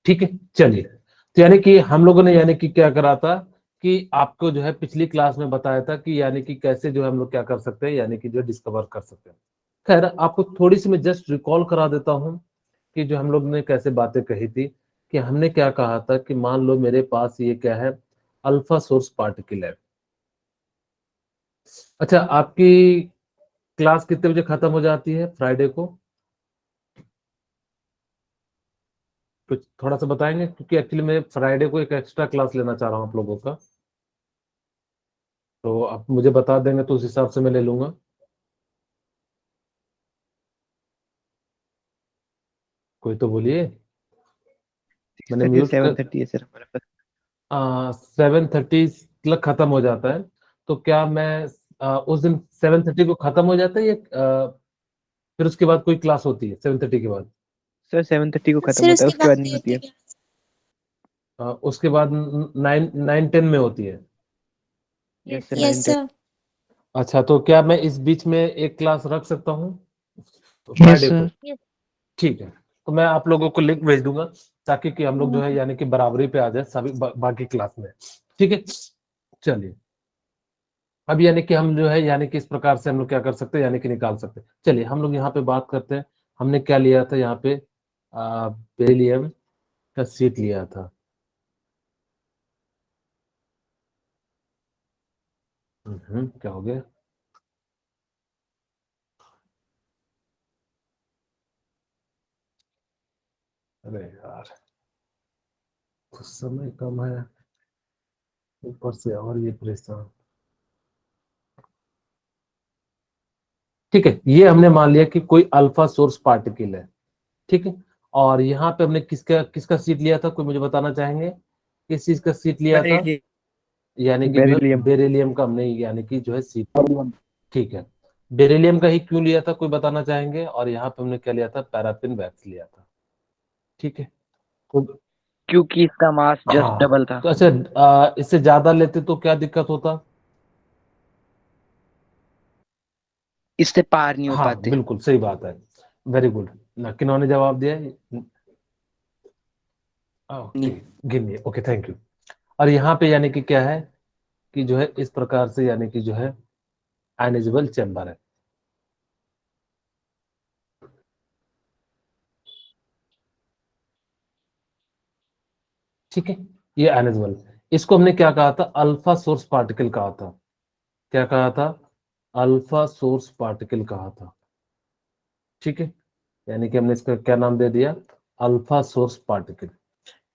ठीक है, चलिए। तो यानी कि हम लोगों ने यानी कि क्या करा था कि आपको जो है पिछली क्लास में बताया था कि यानी कि कैसे जो है हम लोग क्या कर सकते हैं, यानी कि जो डिस्कवर कर सकते हैं। खैर, आपको थोड़ी सी मैं जस्ट रिकॉल करा देता हूँ कि जो हम लोग ने कैसे बातें कही थी, कि हमने क्या कहा था कि मान लो मेरे पास ये क्या है, अल्फा सोर्स पार्टिकल है। अच्छा, आपकी क्लास कितने बजे खत्म हो जाती है फ्राइडे को? कुछ थोड़ा सा बताएंगे, क्योंकि एक्चुअली मैं फ्राइडे को एक एक्स्ट्रा क्लास लेना चाह रहा हूँ आप लोगों का, तो आप मुझे बता देंगे तो उस हिसाब से मैं ले लूंगा। कोई तो बोलिए। मैंने म्यूट 7:30 है सर हमारे पास। 7:30 तक खत्म हो जाता है, तो क्या मैं उस दिन 7:30 को खत्म हो जाता है, या फिर उसके बाद कोई क्लास होती है 7:30 के बाद? सर 7:30 को खत्म सर होता है, उसके उसके बाद बाद नहीं नहीं होती होती है। क्लास। उसके बाद 9-10 में होती है। Yes sir, yes 9:10। सर। अच्छा, तो क्या मैं इस बीच में एक क्लास रख सकता हूँ यस फ्राइडे को? सर। ठीक है, तो मैं आप लोगों को लिंक भेज दूंगा, ताकि कि हम लोग जो है यानी कि बराबरी पे आ जाए सभी बाकी क्लास में। ठीक है, चलिए। अब यानी कि हम जो है यानी कि इस प्रकार से हम लोग क्या कर सकते हैं, यानी कि निकाल सकते हैं। चलिए हम लोग यहाँ पे बात करते हैं। हमने क्या लिया था यहाँ पे, बेरिलियम का सीट लिया था। क्या हो गया? अरे यार, कुछ समय कम है, ऊपर से और ये परेशान। ठीक है, ये हमने मान लिया कि कोई अल्फा सोर्स पार्टिकल है। ठीक है, और यहाँ पे हमने किसका किसका सीट लिया था, कोई मुझे बताना चाहेंगे किस चीज का सीट लिया था? यानी कि जो है बेरिलियम। बेरिलियम का हमने यानी कि जो है सीट। ठीक है, बेरिलियम का ही क्यों लिया था, कोई बताना चाहेंगे? और यहाँ पे हमने क्या लिया था, पैराफिन वैक्स लिया था। ठीक है, तो क्योंकि इसका मास जस्ट हाँ, डबल था। तो अच्छा, इससे ज्यादा लेते तो क्या दिक्कत होता? इससे पार नहीं हो हाँ, पाते। बिल्कुल सही बात है। वेरी गुड ना, किन्होंने जवाब दिया? ओके, नहीं। Give okay, thank you. और यहाँ पे यानी कि क्या है कि जो है इस प्रकार से यानी कि जो है आयनाइजेबल चेंबर है। ठीक है, ये आयनाइजेबल, इसको हमने क्या कहा था, अल्फा सोर्स पार्टिकल कहा था। क्या कहा था? अल्फा सोर्स पार्टिकल कहा था। ठीक है, यानी कि हमने इसका क्या नाम दे दिया, अल्फा सोर्स पार्टिकल।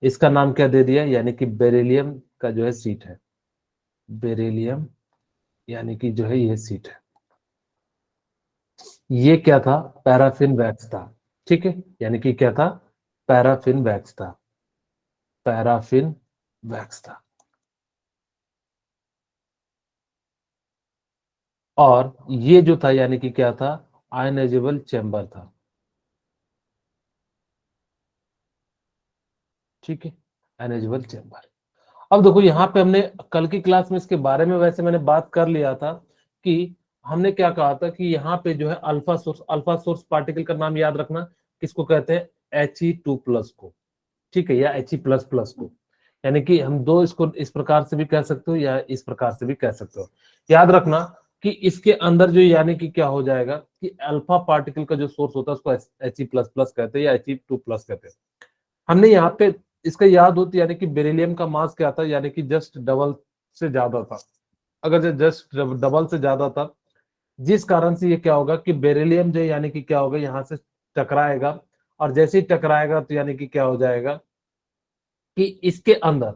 इसका नाम क्या दे दिया, यानी कि बेरिलियम का जो है सीट है, बेरिलियम, यानी कि जो है ये सीट है। ये क्या था, पैराफिन वैक्स था। ठीक है, यानी कि क्या था, पैराफिन वैक्स था, पैराफिन वैक्स था। और ये जो था यानी कि क्या था, आयनाइजेबल चेंबर था। ठीक है, आयनाइजेबल चेंबर। अब देखो यहाँ पे हमने कल की क्लास में इसके बारे में वैसे मैंने बात कर लिया था, कि हमने क्या कहा था कि यहाँ पे जो है अल्फा सोर्स पार्टिकल का नाम याद रखना, किसको कहते हैं, He2+ को। ठीक है, या He++ को। यानी कि हम दो इसको इस प्रकार से भी कह सकते हो या इस प्रकार से भी कह सकते हो। याद रखना कि इसके अंदर जो यानी कि क्या हो जाएगा कि अल्फा पार्टिकल का जो सोर्स होता है उसको He++ कहते हैं या He2+ कहते हैं। हमने यहाँ पे इसका याद होती, यानी कि बेरिलियम का मास क्या था, यानी कि जस्ट डबल से ज्यादा था। अगर जो जस्ट डबल से ज्यादा था, जिस कारण से ये क्या होगा कि बेरिलियम जो यानी कि क्या होगा, यहाँ से टकराएगा, और जैसे ही टकराएगा तो यानी कि क्या हो जाएगा कि इसके अंदर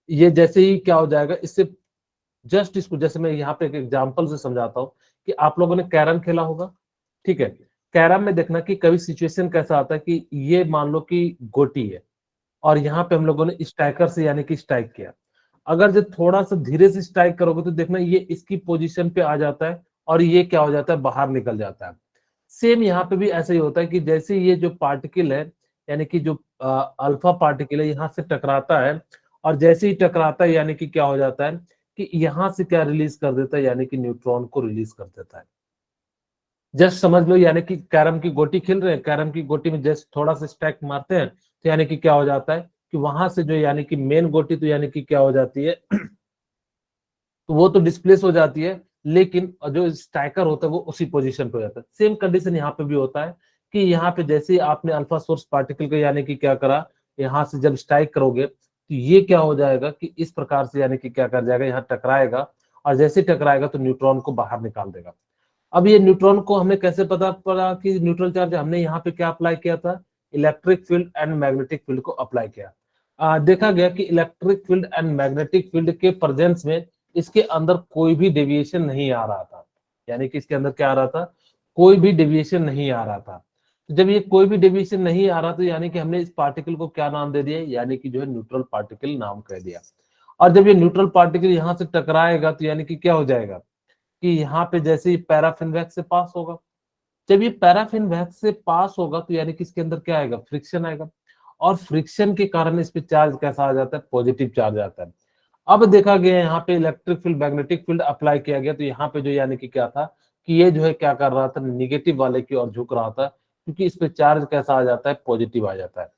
ये जैसे ही क्या हो जाएगा, इससे जस्ट इसको, जैसे मैं यहाँ पे एक एग्जांपल से समझाता हूँ कि आप लोगों ने कैरम खेला होगा। ठीक है, कैरम में देखना कि कभी सिचुएशन कैसा आता है कि ये मान लो कि गोटी है, और यहाँ पे हम लोगों ने स्ट्राइकर से यानी कि स्ट्राइक किया। अगर जो थोड़ा सा धीरे से स्ट्राइक करोगे तो देखना ये इसकी पोजीशन पे आ जाता है, और ये क्या हो जाता है, बाहर निकल जाता है। सेम यहाँ पे भी ऐसा ही होता है कि जैसे ये जो पार्टिकल है, यानी कि जो अल्फा पार्टिकल है, यहाँ से टकराता है, और जैसे ही टकराता है यानी कि क्या हो जाता है कि यहाँ से क्या रिलीज कर देता है, यानी कि न्यूट्रॉन को रिलीज कर देता है। जस्ट समझ लो, यानी कि कैरम की गोटी खेल रहे हैं, कैरम की गोटी में जस्ट थोड़ा सा स्ट्राइक मारते हैं तो यानी कि क्या हो जाता है कि वहां से जो यानी कि मेन गोटी तो यानी कि क्या हो जाती है तो वो तो डिस्प्लेस हो जाती है, लेकिन जो स्ट्राइकर होता है वो उसी पोजीशन पे हो जाता है। सेम कंडीशन यहाँ पे भी होता है कि यहाँ पे जैसे ही आपने अल्फा सोर्स पार्टिकल को यानी कि क्या करा, यहाँ से जब स्ट्राइक करोगे तो ये क्या हो जाएगा कि इस प्रकार से यानी कि क्या कर जाएगा, यहाँ टकराएगा और जैसे ही टकराएगा तो न्यूट्रॉन को बाहर निकाल देगा। अब ये न्यूट्रॉन को हमें कैसे पता पड़ा कि न्यूट्रल चार्ज, हमने यहाँ पे क्या अप्लाई किया था, electric field and magnetic field को अप्लाई किया। देखा गया कि electric field and magnetic field के प्रेजेंस में इसके अंदर कोई भी डेविएशन नहीं आ रहा था, यानी कि इसके अंदर क्या आ रहा था, कोई भी डेविएशन नहीं आ रहा था। जब ये कोई भी डेविएशन नहीं आ रहा तो यानी कि हमने इस पार्टिकल को क्या नाम दे दिया, यानी कि जो है न्यूट्रल पार्टिकल नाम कह दिया। और जब ये न्यूट्रल पार्टिकल यहाँ से टकराएगा तो यानी कि क्या हो जाएगा कि यहाँ पे जैसे ही पैराफिन वैक्स से पास होगा, जब ये पैराफिन वैक्स से पास होगा तो यानी कि इसके अंदर क्या आएगा, फ्रिक्शन आएगा, और फ्रिक्शन के कारण इस पे चार्ज कैसा आ जाता है, पॉजिटिव चार्ज आता है। अब देखा गया यहाँ पे electric field magnetic field apply किया गया तो यहाँ पे जो यानी कि क्या था कि ये जो है क्या कर रहा था, निगेटिव वाले की ओर झुक रहा था, क्योंकि इस पे चार्ज कैसा आ जाता है, पॉजिटिव आ जाता है।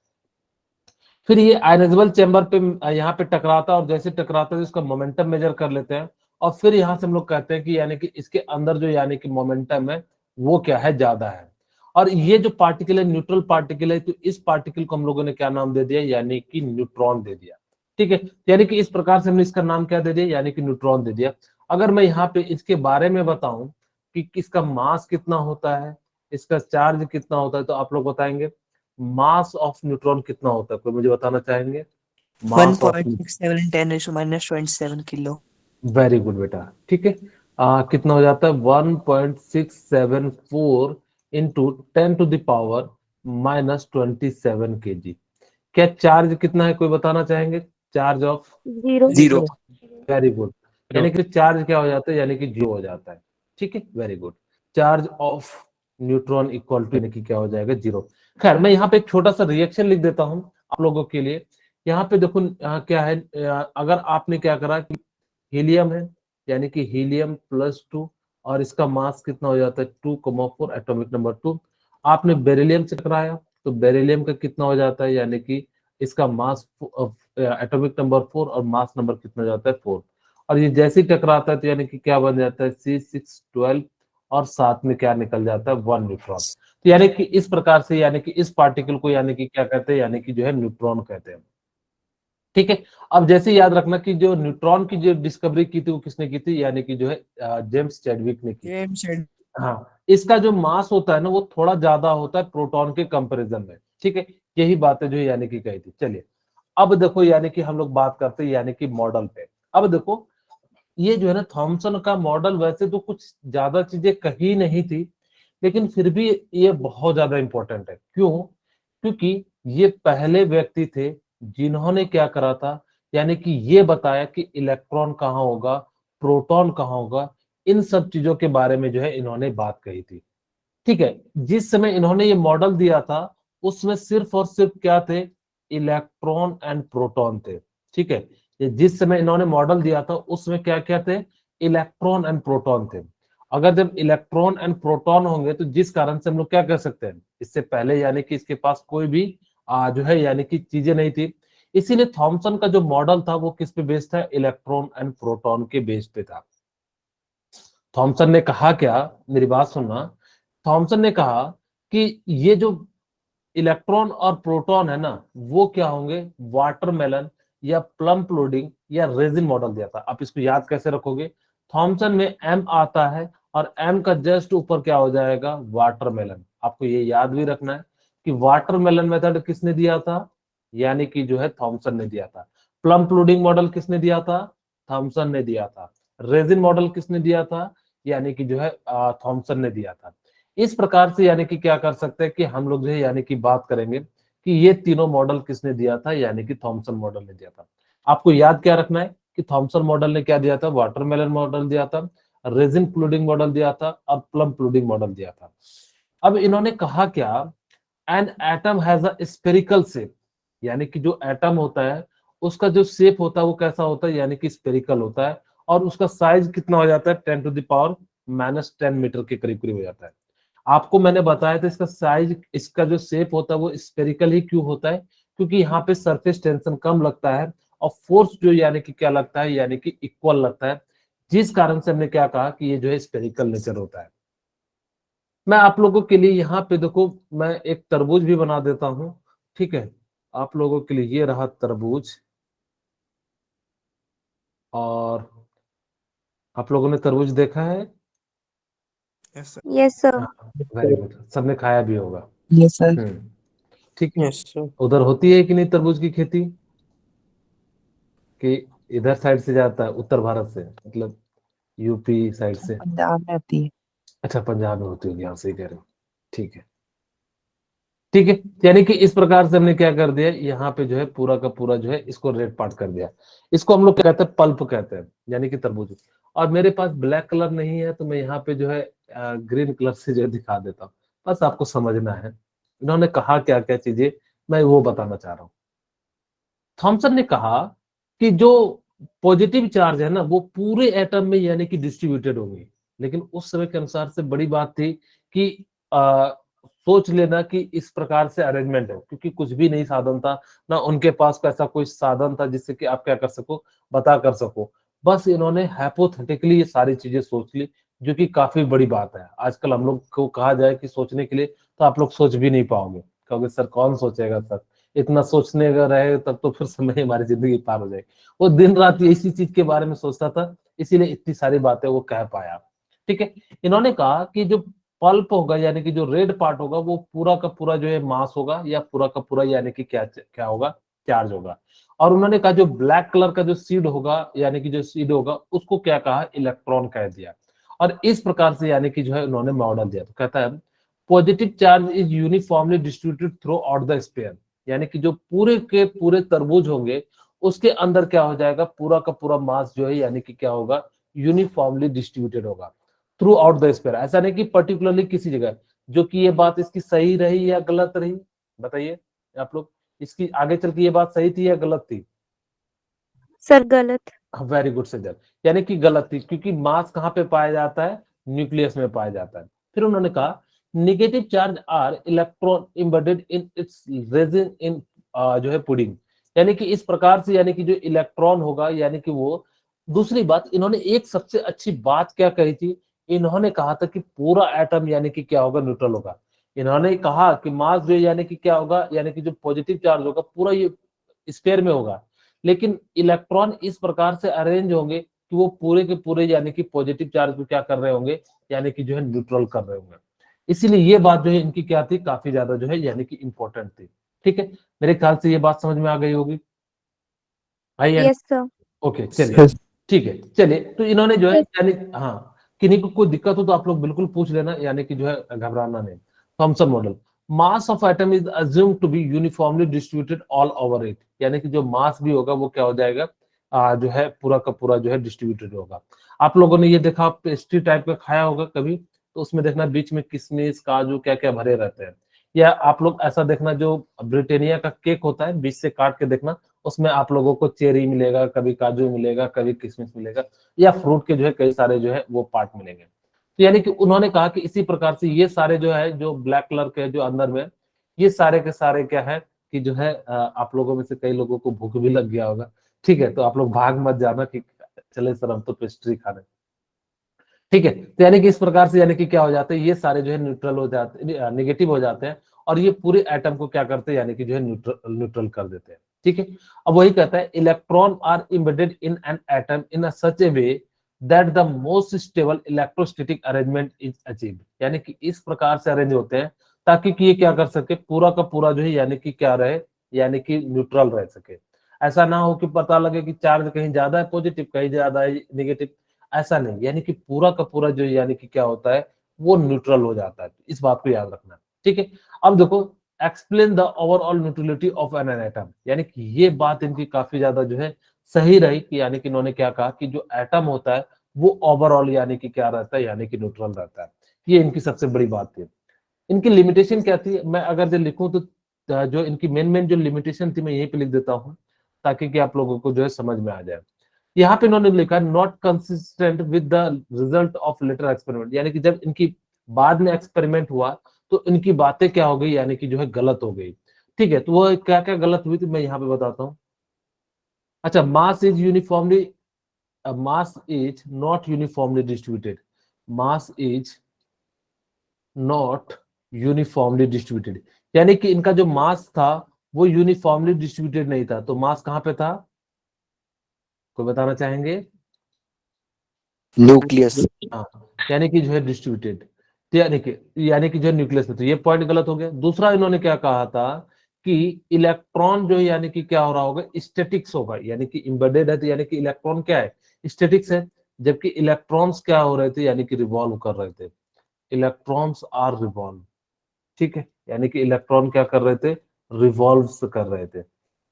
फिर ये आयनाइजेबल चेंबर पे यहाँ पे टकराता है और जैसे टकराता है इसका मोमेंटम मेजर कर लेते हैं और फिर यहाँ से हम लोग कहते हैं कि यानी कि इसके अंदर जो यानी कि मोमेंटम है वो क्या है, ज्यादा है। और ये जो पार्टिकल है न्यूट्रल पार्टिकल है, तो इस पार्टिकल को हम लोगों ने क्या नाम दे दिया, यानी कि न्यूट्रॉन दे दिया। ठीक है, यानी कि इस प्रकार से हमने इसका नाम क्या दे दिया, यानी कि न्यूट्रॉन दे दिया। अगर मैं यहाँ पे इसके बारे में बताऊं कि इसका मास कितना होता है, इसका चार्ज कितना होता है, तो आप लोग बताएंगे मास ऑफ न्यूट्रॉन कितना होता है, कोई मुझे बताना चाहेंगे mass of. 1.67 × 10⁻⁻27 kilo. Very good बेटा, ठीक है। कितना हो जाता है 1.674 इंटू 10⁻⁻27 kg। क्या चार्ज कितना है, कोई बताना चाहेंगे, चार्ज ऑफ, 0। वेरी गुड, यानी कि चार्ज क्या हो जाता है, यानी कि 0 हो जाता है। ठीक है, very good, charge of neutron equal to यानी कि क्या हो जाएगा, 0। खैर मैं यहाँ पे एक छोटा सा रिएक्शन लिख देता हूँ आप लोगों के लिए। यहाँ पे देखो क्या है, अगर आपने क्या करा कि हीलियम है, यानी कि हीलियम +2 और इसका मास कितना हो जाता है 2,4 एटॉमिक नंबर 2। आपने बेरिलियम से टकराया तो बेरिलियम का कितना हो जाता है, यानी कि इसका मास एटॉमिक नंबर 4 और मास नंबर कितना हो जाता है 4। और ये जैसे ही टकराता है तो यानी कि क्या बन जाता है C612 और साथ में क्या निकल जाता है 1 न्यूट्रॉन। तो यानी कि इस प्रकार से यानी कि इस पार्टिकल को यानी कि क्या कहते हैं, यानी कि जो है न्यूट्रॉन कहते हैं। ठीक है, अब जैसे याद रखना कि जो न्यूट्रॉन की जो डिस्कवरी की थी वो किसने की थी, यानी कि जो है जेम्स चैडविक ने की। हाँ, इसका जो मास होता है ना वो थोड़ा ज्यादा होता है प्रोटॉन के कंपैरिजन में। ठीक है, यही बातें जो यानी कि कही थी। चलिए अब देखो यानी कि हम लोग बात करते हैं यानी कि मॉडल पे। अब देखो ये जो है ना थॉमसन का मॉडल वैसे तो कुछ ज्यादा चीजें कही नहीं थी, लेकिन फिर भी ये बहुत ज्यादा इंपॉर्टेंट है। क्यों? क्योंकि ये पहले व्यक्ति थे जिन्होंने क्या करा था, यानी कि ये बताया कि इलेक्ट्रॉन कहाँ होगा, प्रोटॉन कहाँ होगा, इन सब चीजों के बारे में जो है इन्होंने बात कही थी। ठीक है, जिस समय इन्होंने ये मॉडल दिया था उसमें सिर्फ और सिर्फ क्या थे, इलेक्ट्रॉन एंड प्रोटॉन थे। ठीक है, ये जिस समय इन्होंने मॉडल दिया था उसमें क्या क्या थे, इलेक्ट्रॉन एंड प्रोटॉन थे। अगर जब इलेक्ट्रॉन एंड प्रोटॉन होंगे तो जिस कारण से हम लोग क्या कर सकते हैं, इससे पहले यानी कि इसके पास कोई भी जो है यानी कि चीजें नहीं थी, इसीलिए थॉमसन का जो मॉडल था वो किस पे बेस्ड था, इलेक्ट्रॉन एंड प्रोटॉन के बेस पे था। थॉमसन ने कहा क्या, मेरी बात सुनना, थॉमसन ने कहा कि ये जो इलेक्ट्रॉन और प्रोटॉन है ना वो क्या होंगे, वाटरमेलन या प्लम प्लोडिंग या रेजिन मॉडल दिया था। आप इसको याद कैसे रखोगे, थॉमसन में एम आता है और एम का जस्ट ऊपर क्या हो जाएगा, वाटरमेलन। आपको ये याद भी रखना है कि वाटरमेलन मेथड किसने दिया था, यानी कि जो है थॉमसन ने दिया था। प्लम प्लोडिंग मॉडल किसने दिया था, थॉमसन ने दिया था। रेजिन मॉडल किसने दिया था, यानी कि जो है थॉमसन ने दिया था। इस प्रकार से यानी कि क्या कर सकते हैं कि हम लोग जो है यानी कि बात करेंगे कि ये तीनों मॉडल किसने दिया था, यानी कि थॉमसन मॉडल ने दिया था। आपको याद क्या रखना है कि थॉमसन मॉडल ने क्या दिया था, वाटरमेलन मॉडल दिया था, रेजिन प्लूडिंग मॉडल दिया था और प्लम प्लूडिंग मॉडल दिया था। अब इन्होंने कहा क्या, an atom has a spherical shape, यानी कि जो एटम होता है उसका जो शेप होता है वो कैसा होता है, यानी कि स्फेरिकल होता है और उसका साइज कितना हो जाता है 10⁻⁻10 मीटर के करीब करीब हो जाता है। आपको मैंने बताया था इसका साइज, इसका जो शेप होता है वो स्फेरिकल ही क्यों होता है, क्योंकि यहाँ पे सरफेस टेंशन कम लगता है और फोर्स जो यानी कि क्या लगता है, यानी कि इक्वल लगता है, जिस कारण से हमने क्या कहा कि ये जो है स्फेरिकल नेचर होता है। मैं आप लोगों के लिए यहाँ पे देखो, मैं एक तरबूज भी बना देता हूँ, ठीक है। आप लोगों के लिए ये रहा तरबूज, और आप लोगों ने तरबूज देखा है? Yes, sir. Yes, sir. Very good, सबने खाया भी होगा। Yes, sir. ठीक है। Yes, sir. उधर होती है कि नहीं तरबूज की खेती, कि इधर साइड से जाता है, उत्तर भारत से, मतलब यूपी साइड से? पंजाब में आती है। अच्छा, पंजाब में होती होगी, यहाँ से कह रहे हो, ठीक है। ठीक है, यानी कि इस प्रकार से हमने क्या कर दिया, यहाँ पे जो है पूरा का पूरा जो है इसको रेड पार्ट कर दिया। इसको हम लोग क्या कहते हैं, पल्प कहते हैं, यानी कि तरबूज। और मेरे पास ब्लैक कलर नहीं है, तो मैं यहाँ पे जो है ग्रीन कलर से जो है दिखा देता हूँ, बस आपको समझना है इन्होंने कहा क्या क्या चीजें, मैं वो बताना चाह रहा हूँ। थॉमसन ने कहा कि जो पॉजिटिव चार्ज है ना, वो पूरे एटम में यानी कि डिस्ट्रीब्यूटेड होंगे, लेकिन उस समय के अनुसार से बड़ी बात थी कि सोच लेना कि इस प्रकार से अरेंजमेंट हो, क्योंकि कुछ भी नहीं साधन था, ना उनके पास ऐसा कोई साधन था जिससे कि आप क्या कर सको, बता कर सको। बस इन्होंने हाइपोथेटिकली ये सारी चीजें सोच ली, जो कि काफी बड़ी बात है। आजकल हम लोग को कहा जाए कि सोचने के लिए, तो आप लोग सोच भी नहीं पाओगे, कहोगे सर कौन सोचेगा सर, इतना सोचने का रहे तब तो फिर समय हमारी जिंदगी पार हो जाएगी। वो दिन रात इसी चीज के बारे में सोचता था, इसीलिए इतनी सारी बातें वो कह पाया। ठीक है, इन्होंने कहा कि जो पल्प होगा, यानी कि जो रेड पार्ट होगा, वो पूरा का पूरा जो है मास होगा, या पूरा का पूरा यानी कि क्या क्या होगा, चार्ज होगा। और उन्होंने कहा जो ब्लैक कलर का जो सीड होगा, यानी कि जो सीड होगा, उसको क्या कहा, इलेक्ट्रॉन कह दिया। और इस प्रकार से यानी कि जो है उन्होंने मॉडल दिया। तो कहता है positive charge is uniformly distributed throughout the sphere, यानी कि जो पूरे के पूरे तरबूज होंगे, उसके अंदर क्या हो जाएगा, पूरा का पूरा मास जो है यानी कि क्या होगा, यूनिफॉर्मली डिस्ट्रीब्यूटेड होगा थ्रू आउट द स्पेयर। ऐसा नहीं कि पर्टिकुलरली किसी जगह। जो कि ये बात इसकी सही रही या गलत रही, बताइए आप लोग, इसकी आगे चल के ये बात सही थी या गलत थी? सर गलत। वेरी गुड सज्जन, यानी कि गलत थी, क्योंकि मास कहाँ पे पाया जाता है, न्यूक्लियस में पाया जाता है। फिर उन्होंने कहा negative charge are electron embedded in its raisin in जो है पुडिंग, यानी कि इस प्रकार से, यानी कि जो इलेक्ट्रॉन होगा, यानी कि वो। दूसरी बात, इन्होंने एक सबसे अच्छी बात क्या कही थी, इन्होंने कहा था कि पूरा एटम यानी कि क्या होगा, न्यूट्रल होगा। इन्होंने कहा कि मास जो यानी कि क्या होगा, यानी कि जो पॉजिटिव चार्ज होगा पूरा ये स्फीयर में होगा, लेकिन इलेक्ट्रॉन इस प्रकार से अरेंज होंगे कि वो पूरे के पूरे यानी कि पॉजिटिव चार्ज को क्या कर रहे होंगे, यानी कि जो है न्यूट्रल कर रहे होंगे। इसीलिए ये बात जो है इनकी क्या थी, काफी ज्यादा जो है यानी कि इंपॉर्टेंट थी। ठीक है, मेरे ख्याल से ये बात समझ में आ गई होगी। आई यस सर। ओके, चलिए ठीक है। चलिए, तो इन्होंने जो है यानी, हाँ, किन्हीं को कोई दिक्कत हो तो आप लोग बिल्कुल पूछ लेना, यानी कि जो है घबराना नहीं। Thomson model, mass of atom is assumed to be uniformly distributed all over it, यानी कि जो मास भी होगा वो क्या हो जाएगा, जो है पूरा का पूरा जो है डिस्ट्रीब्यूटेड होगा। आप लोगों ने ये देखा, पेस्ट्री टाइप का खाया होगा कभी, तो उसमें देखना बीच में किशमिश काजू क्या क्या भरे रहते हैं। या आप लोग ऐसा देखना, जो ब्रिटानिया का केक होता है, बीच से काट के देखना, उसमें आप लोगों को चेरी मिलेगा, कभी काजू मिलेगा, कभी किशमिश मिलेगा, या फ्रूट के जो है कई सारे जो है वो पार्ट मिलेंगे। तो यानी कि उन्होंने कहा कि इसी प्रकार से ये सारे जो है, जो ब्लैक कलर के जो अंदर में, ये सारे के सारे क्या है कि जो है, आप लोगों में से कई लोगों को भूख भी लग गया होगा। ठीक है, तो आप लोग भाग मत जाना कि चले सर हम तो पेस्ट्री खाने। ठीक है, तो यानी कि इस प्रकार से, यानी कि क्या हो जाते हैं, ये सारे जो है न्यूट्रल हो जाते, नेगेटिव हो जाते हैं, और ये पूरे एटम को क्या करते हैं, यानी कि जो है न्यूट्रल कर देते हैं। ठीक है, अब वही कहता है electron are embedded in an atom in a such a way that the most stable electrostatic arrangement is achieved, यानी कि इस प्रकार से अरेंज होते हैं ताकि कि ये क्या कर सके, पूरा का पूरा जो है यानी कि क्या रहे, यानी कि न्यूट्रल रह सके। ऐसा ना हो कि पता लगे कि चार्ज कहीं ज्यादा है पॉजिटिव, कहीं ज्यादा है नेगेटिव, ऐसा नहीं, यानी कि पूरा का पूरा जो यानी कि क्या होता है, वो न्यूट्रल हो जाता है। इस बात को याद रखना। ठीक है, अब देखो, explain the overall neutrality of N atom, यानी कि ये बात इनकी काफी ज्यादा जो है सही रही कि यानी कि इन्होंने क्या कहा कि जो एटम होता है वो ओवरऑल यानी कि क्या रहता है, यानी कि न्यूट्रल रहता है। ये इनकी सबसे बड़ी बात थी। इनकी लिमिटेशन क्या थी, मैं अगर जो लिखूं तो जो इनकी मेन मेन जो लिमिटेशन थी मैं यहीं पे लिख देता हूं, ताकि कि आप लोगों को जो है समझ में आ जाए। यहाँ पे इन्होंने लिखा not consistent with the result of later experiment, यानी कि जब इनकी बाद में एक्सपेरिमेंट हुआ तो इनकी बातें क्या हो गई, यानी कि जो है गलत हो गई। ठीक है, तो वो क्या क्या गलत हुई थी मैं यहाँ पे बताता हूँ। अच्छा, mass is uniformly, mass is not uniformly distributed, mass is not uniformly distributed, यानी कि इनका जो मास था वो यूनिफॉर्मली डिस्ट्रीब्यूटेड नहीं था। तो मास कहाँ पे था, कोई बताना चाहेंगे? न्यूक्लियस। हाँ, यानी कि जो है डिस्ट्रीब्यूटेड, तो यानी कि जो है न्यूक्लियस में। तो ये पॉइंट गलत हो गया। दूसरा इन्होंने क्या कहा था कि इलेक्ट्रॉन जो है यानी कि क्या हो रहा होगा, स्टैटिक्स होगा, यानी कि एम्बेडेड है, तो यानी कि इलेक्ट्रॉन क्या है, स्टैटिक्स है, जबकि इलेक्ट्रॉन्स क्या हो रहे थे, यानी कि रिवॉल्व कर रहे थे, इलेक्ट्रॉन्स आर रिवॉल्व। ठीक है, यानी कि इलेक्ट्रॉन क्या कर रहे थे, रिवॉल्व कर रहे थे।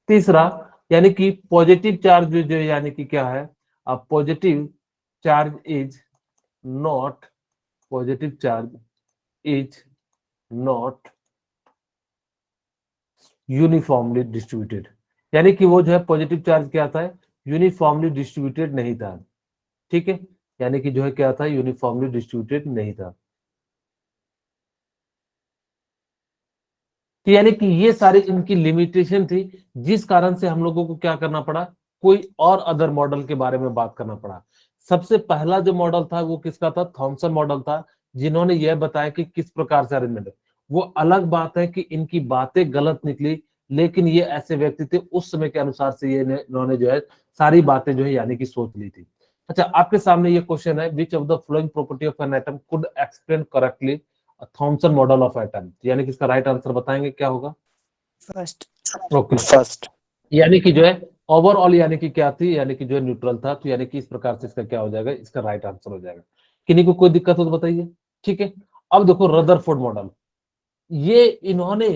तीसरा, यानी कि पॉजिटिव चार्ज जो यानी कि क्या है, अब positive charge is not, positive charge is not uniformly distributed, यानी कि वो जो है पॉजिटिव चार्ज क्या था, यूनिफॉर्मली डिस्ट्रीब्यूटेड नहीं था। ठीक है, यानी कि जो है क्या था, यूनिफॉर्मली डिस्ट्रीब्यूटेड नहीं था। तो यानी कि ये सारी इनकी लिमिटेशन थी, जिस कारण से हम लोगों को क्या करना पड़ा, कोई और अदर मॉडल के बारे में बात करना पड़ा। सबसे पहला जो मॉडल था वो किसका था, थॉमसन मॉडल था, जिन्होंने यह बताया कि किस प्रकार से अरेंजमेंट है। वो अलग बात है कि इनकी बातें गलत निकली, लेकिन ये ऐसे व्यक्ति थे उस समय के अनुसार से ये इन्होंने जो है सारी बातें जो है यानी कि सोच ली थी। अच्छा, आपके सामने ये क्वेश्चन है, which of the following property of an atom could explain correctly Thompson model of atom, यानी कि इसका राइट आंसर बताएंगे क्या होगा? फर्स्ट। Okay, first. यानी कि जो है ओवरऑल यानी कि क्या थी, यानी कि जो है न्यूट्रल था, तो यानी कि इस प्रकार से इसका क्या हो जाएगा, इसका राइट आंसर हो जाएगा। किन्हीं को कोई दिक्कत हो तो बताइए। ठीक है, अब देखो रदरफोर्ड मॉडल, ये इन्होंने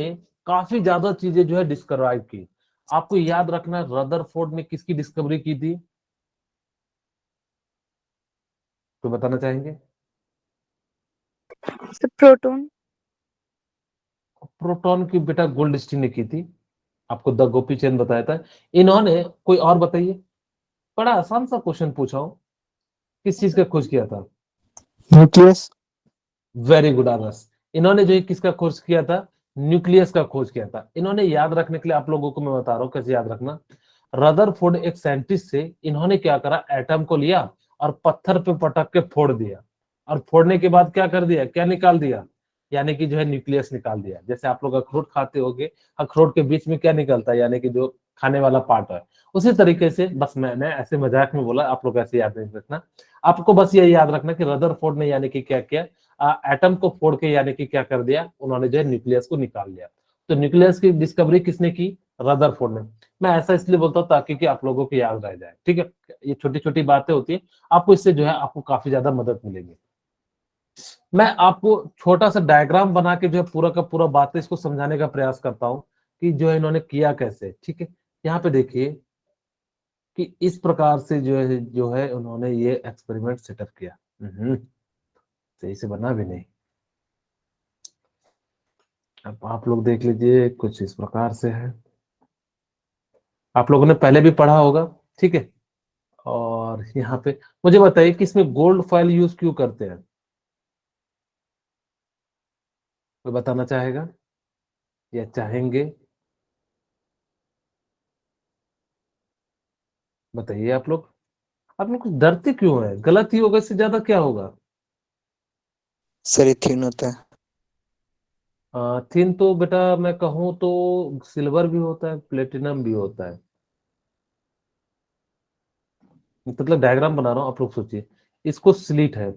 काफी ज्यादा चीजें जो है डिस्क्राइब की। आपको याद रखना, रदरफोर्ड ने किसकी डिस्कवरी की थी, तो बताना चाहेंगे? Sir proton. प्रोटॉन की बेटा गोल्डस्टीन ने की थी, आपको द गोपी चंद बताया था। इन्होंने कोई और बताइए, बड़ा आसान सा क्वेश्चन पूछा हूं, किस चीज का खोज किया था? न्यूक्लियस। वेरी गुड आदर्श। इन्होंने जो है किसका खोज किया था, न्यूक्लियस का खोज किया था। इन्होंने याद रखने के लिए आप लोगों को मैं बता रहा हूं कैसे याद रखना। रदरफोर्ड एक साइंटिस्ट से, इन्होंने क्या करा, एटम को लिया और पत्थर पे पटक के फोड़ दिया, और फोड़ने के बाद क्या कर दिया, क्या निकाल दिया, यानी कि जो है न्यूक्लियस निकाल दिया। जैसे आप लोग अखरोट खाते होगे, अखरोट के बीच में क्या निकलता है, यानी कि जो खाने वाला पार्ट है। उसी तरीके से, बस मैंने ऐसे मजाक में बोला, आप लोग ऐसे याद नहीं रखना। आपको बस ये याद रखना कि रदरफोर्ड ने यानी कि क्या किया, एटम को फोड़ के यानी कि क्या कर दिया, उन्होंने जो है न्यूक्लियस को निकाल लिया। तो न्यूक्लियस की डिस्कवरी किसने की, रदरफोर्ड ने। मैं ऐसा इसलिए बोलता हूँ ताकि कि आप लोगों को याद रह जाए। ठीक है, ये छोटी छोटी बातें होती है, आपको इससे जो है आपको काफी ज्यादा मदद मिलेगी। मैं आपको छोटा सा डायग्राम बना के जो है पूरा का पूरा बातें इसको समझाने का प्रयास करता हूँ कि जो है इन्होंने किया कैसे। ठीक है, यहाँ पे देखिए कि इस प्रकार से जो है उन्होंने ये एक्सपेरिमेंट सेटअप किया। सही से बना भी नहीं, अब आप लोग देख लीजिए, कुछ इस प्रकार से है, आप लोगों ने पहले भी पढ़ा होगा। ठीक है, और यहाँ पे मुझे बताइए कि इसमें गोल्ड फॉइल यूज क्यों करते हैं, कोई बताना चाहेगा या चाहेंगे? बताइए आप लोग कुछ डरते क्यों है, गलत ही होगा, इससे ज्यादा क्या होगा? सर ये थिन होता है। थिन तो बेटा मैं कहूँ तो सिल्वर भी होता है, प्लेटिनम भी होता है। मतलब डायग्राम बना रहा हूँ, आप लोग सोचिए, इसको स्लीट है,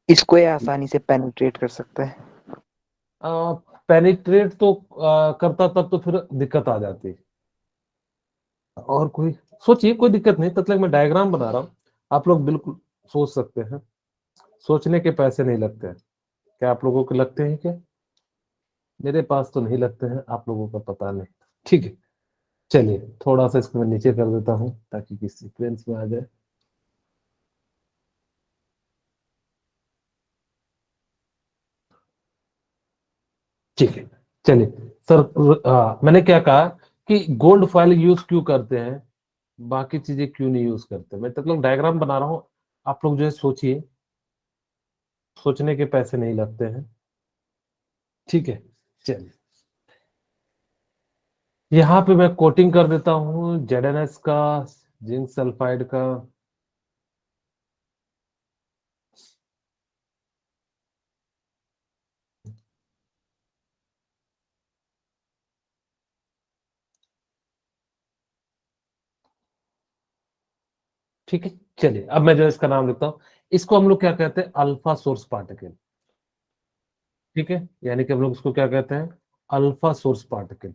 इसको ये आसानी से पेनिट्रेट कर सकता है। पेनिट्रेट तो करता, तब तो फिर दिक्कत आ जाती। और कोई सोचिए, कोई दिक्कत नहीं, तब तक मैं डायग्राम बना रहा हूँ, आप लोग बिल्कुल सोच सकते हैं। सोचने के पैसे नहीं लगते हैं, क्या आप लोगों को लगते हैं क्या? मेरे पास तो नहीं लगते हैं, आप लोगों का पता नहीं। ठीक है, चलिए थोड़ा सा इसको मैं नीचे कर देता हूँ ताकि किस सीक्वेंस में आ जाए। ठीक है, चलिए सर, मैंने क्या कहा कि गोल्ड फॉइल यूज क्यों करते हैं, बाकी चीजें क्यों नहीं यूज करते। मैं तब लोग डायग्राम बना रहा हूँ, आप लोग जो है सोचिए, सोचने के पैसे नहीं लगते हैं। ठीक है, चलिए यहाँ पे मैं कोटिंग कर देता हूँ ZnS का, जिंक सल्फाइड का, ठीक है। चलिए अब मैं जो इसका नाम लिखता हूँ, इसको हम लोग क्या कहते हैं, अल्फा सोर्स पार्टिकल, ठीक है। यानी कि हम लोग इसको क्या कहते हैं, अल्फा सोर्स पार्टिकल।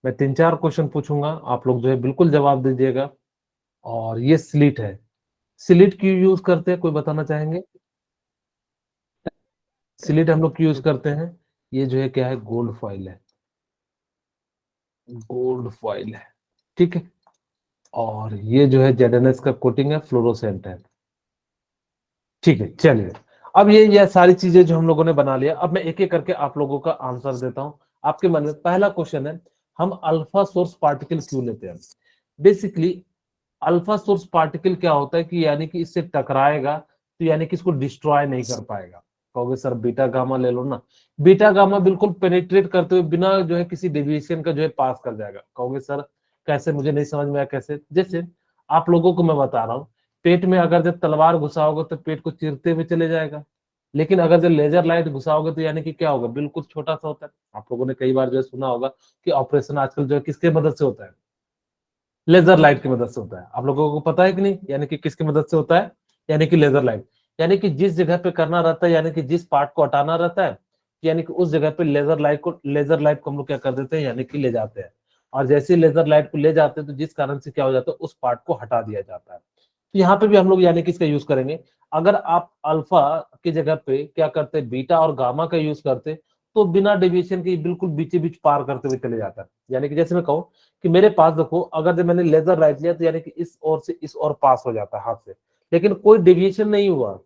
मैं 3-4 क्वेश्चन पूछूंगा, आप लोग जो है बिल्कुल जवाब दीजिएगा। और ये स्लिट है, स्लिट क्यों यूज करते हैं, कोई बताना चाहेंगे? स्लिट हम लोग क्यों यूज करते हैं, ये जो है क्या है, गोल्ड फॉइल है, गोल्ड फॉइल है, ठीक है। और ये जो है ZnS का कोटिंग है, फ्लोरोसेंट है, ठीक है। चलिए अब ये सारी चीजें जो हम लोगों ने बना लिया, अब मैं एक एक करके आप लोगों का आंसर देता हूं। आपके मन में पहला क्वेश्चन है, हम अल्फा सोर्स पार्टिकल क्यों लेते हैं? बेसिकली अल्फा सोर्स पार्टिकल क्या होता है कि यानी कि इससे टकराएगा तो यानी कि इसको डिस्ट्रॉय नहीं कर पाएगा। कहोगे सर बीटा गामा ले लो ना, बीटा गामा बिल्कुल पेनिट्रेट करते हुए बिना जो है किसी डेविएशन का जो है पास कर जाएगा। कहोगे सर कैसे, मुझे नहीं समझ में आया कैसे। जैसे आप लोगों को मैं बता रहा हूँ, पेट में अगर जब तलवार घुसाओगे तो पेट को चीरते हुए चले जाएगा, लेकिन अगर जब लेजर लाइट घुसाओगे तो यानी कि क्या होगा, बिल्कुल छोटा सा होता है। आप लोगों ने कई बार जो है सुना होगा कि ऑपरेशन आजकल जो है किसके मदद से होता है, लेजर लाइट की मदद से होता है। आप लोगों को पता है कि नहीं, यानी कि किसकी मदद से होता है, यानी कि लेजर लाइट। यानी कि जिस जगह पे करना रहता है, यानी कि जिस पार्ट को हटाना रहता है, यानी कि उस जगह पे लेजर लाइट को हम लोग क्या कर देते हैं, यानी कि ले जाते हैं। और जैसे लेजर लाइट को ले जाते हैं तो जिस कारण से क्या हो जाता है, उस पार्ट को हटा दिया जाता है। तो यहाँ पे भी हम लोग यानी कि इसका यूज करेंगे। अगर आप अल्फा की जगह पे क्या करते हैं, बीटा और गामा का यूज करते, तो बिना डेविएशन के बिल्कुल बीचे बीच पार करते हुए चले जाता है। यानी कि जैसे मैं कहूँ कि मेरे पास देखो, अगर जब मैंने लेजर लाइट लिया तो यानी कि इस ओर से इस ओर पास हो जाता है हाथ से, लेकिन कोई डेविएशन नहीं हुआ।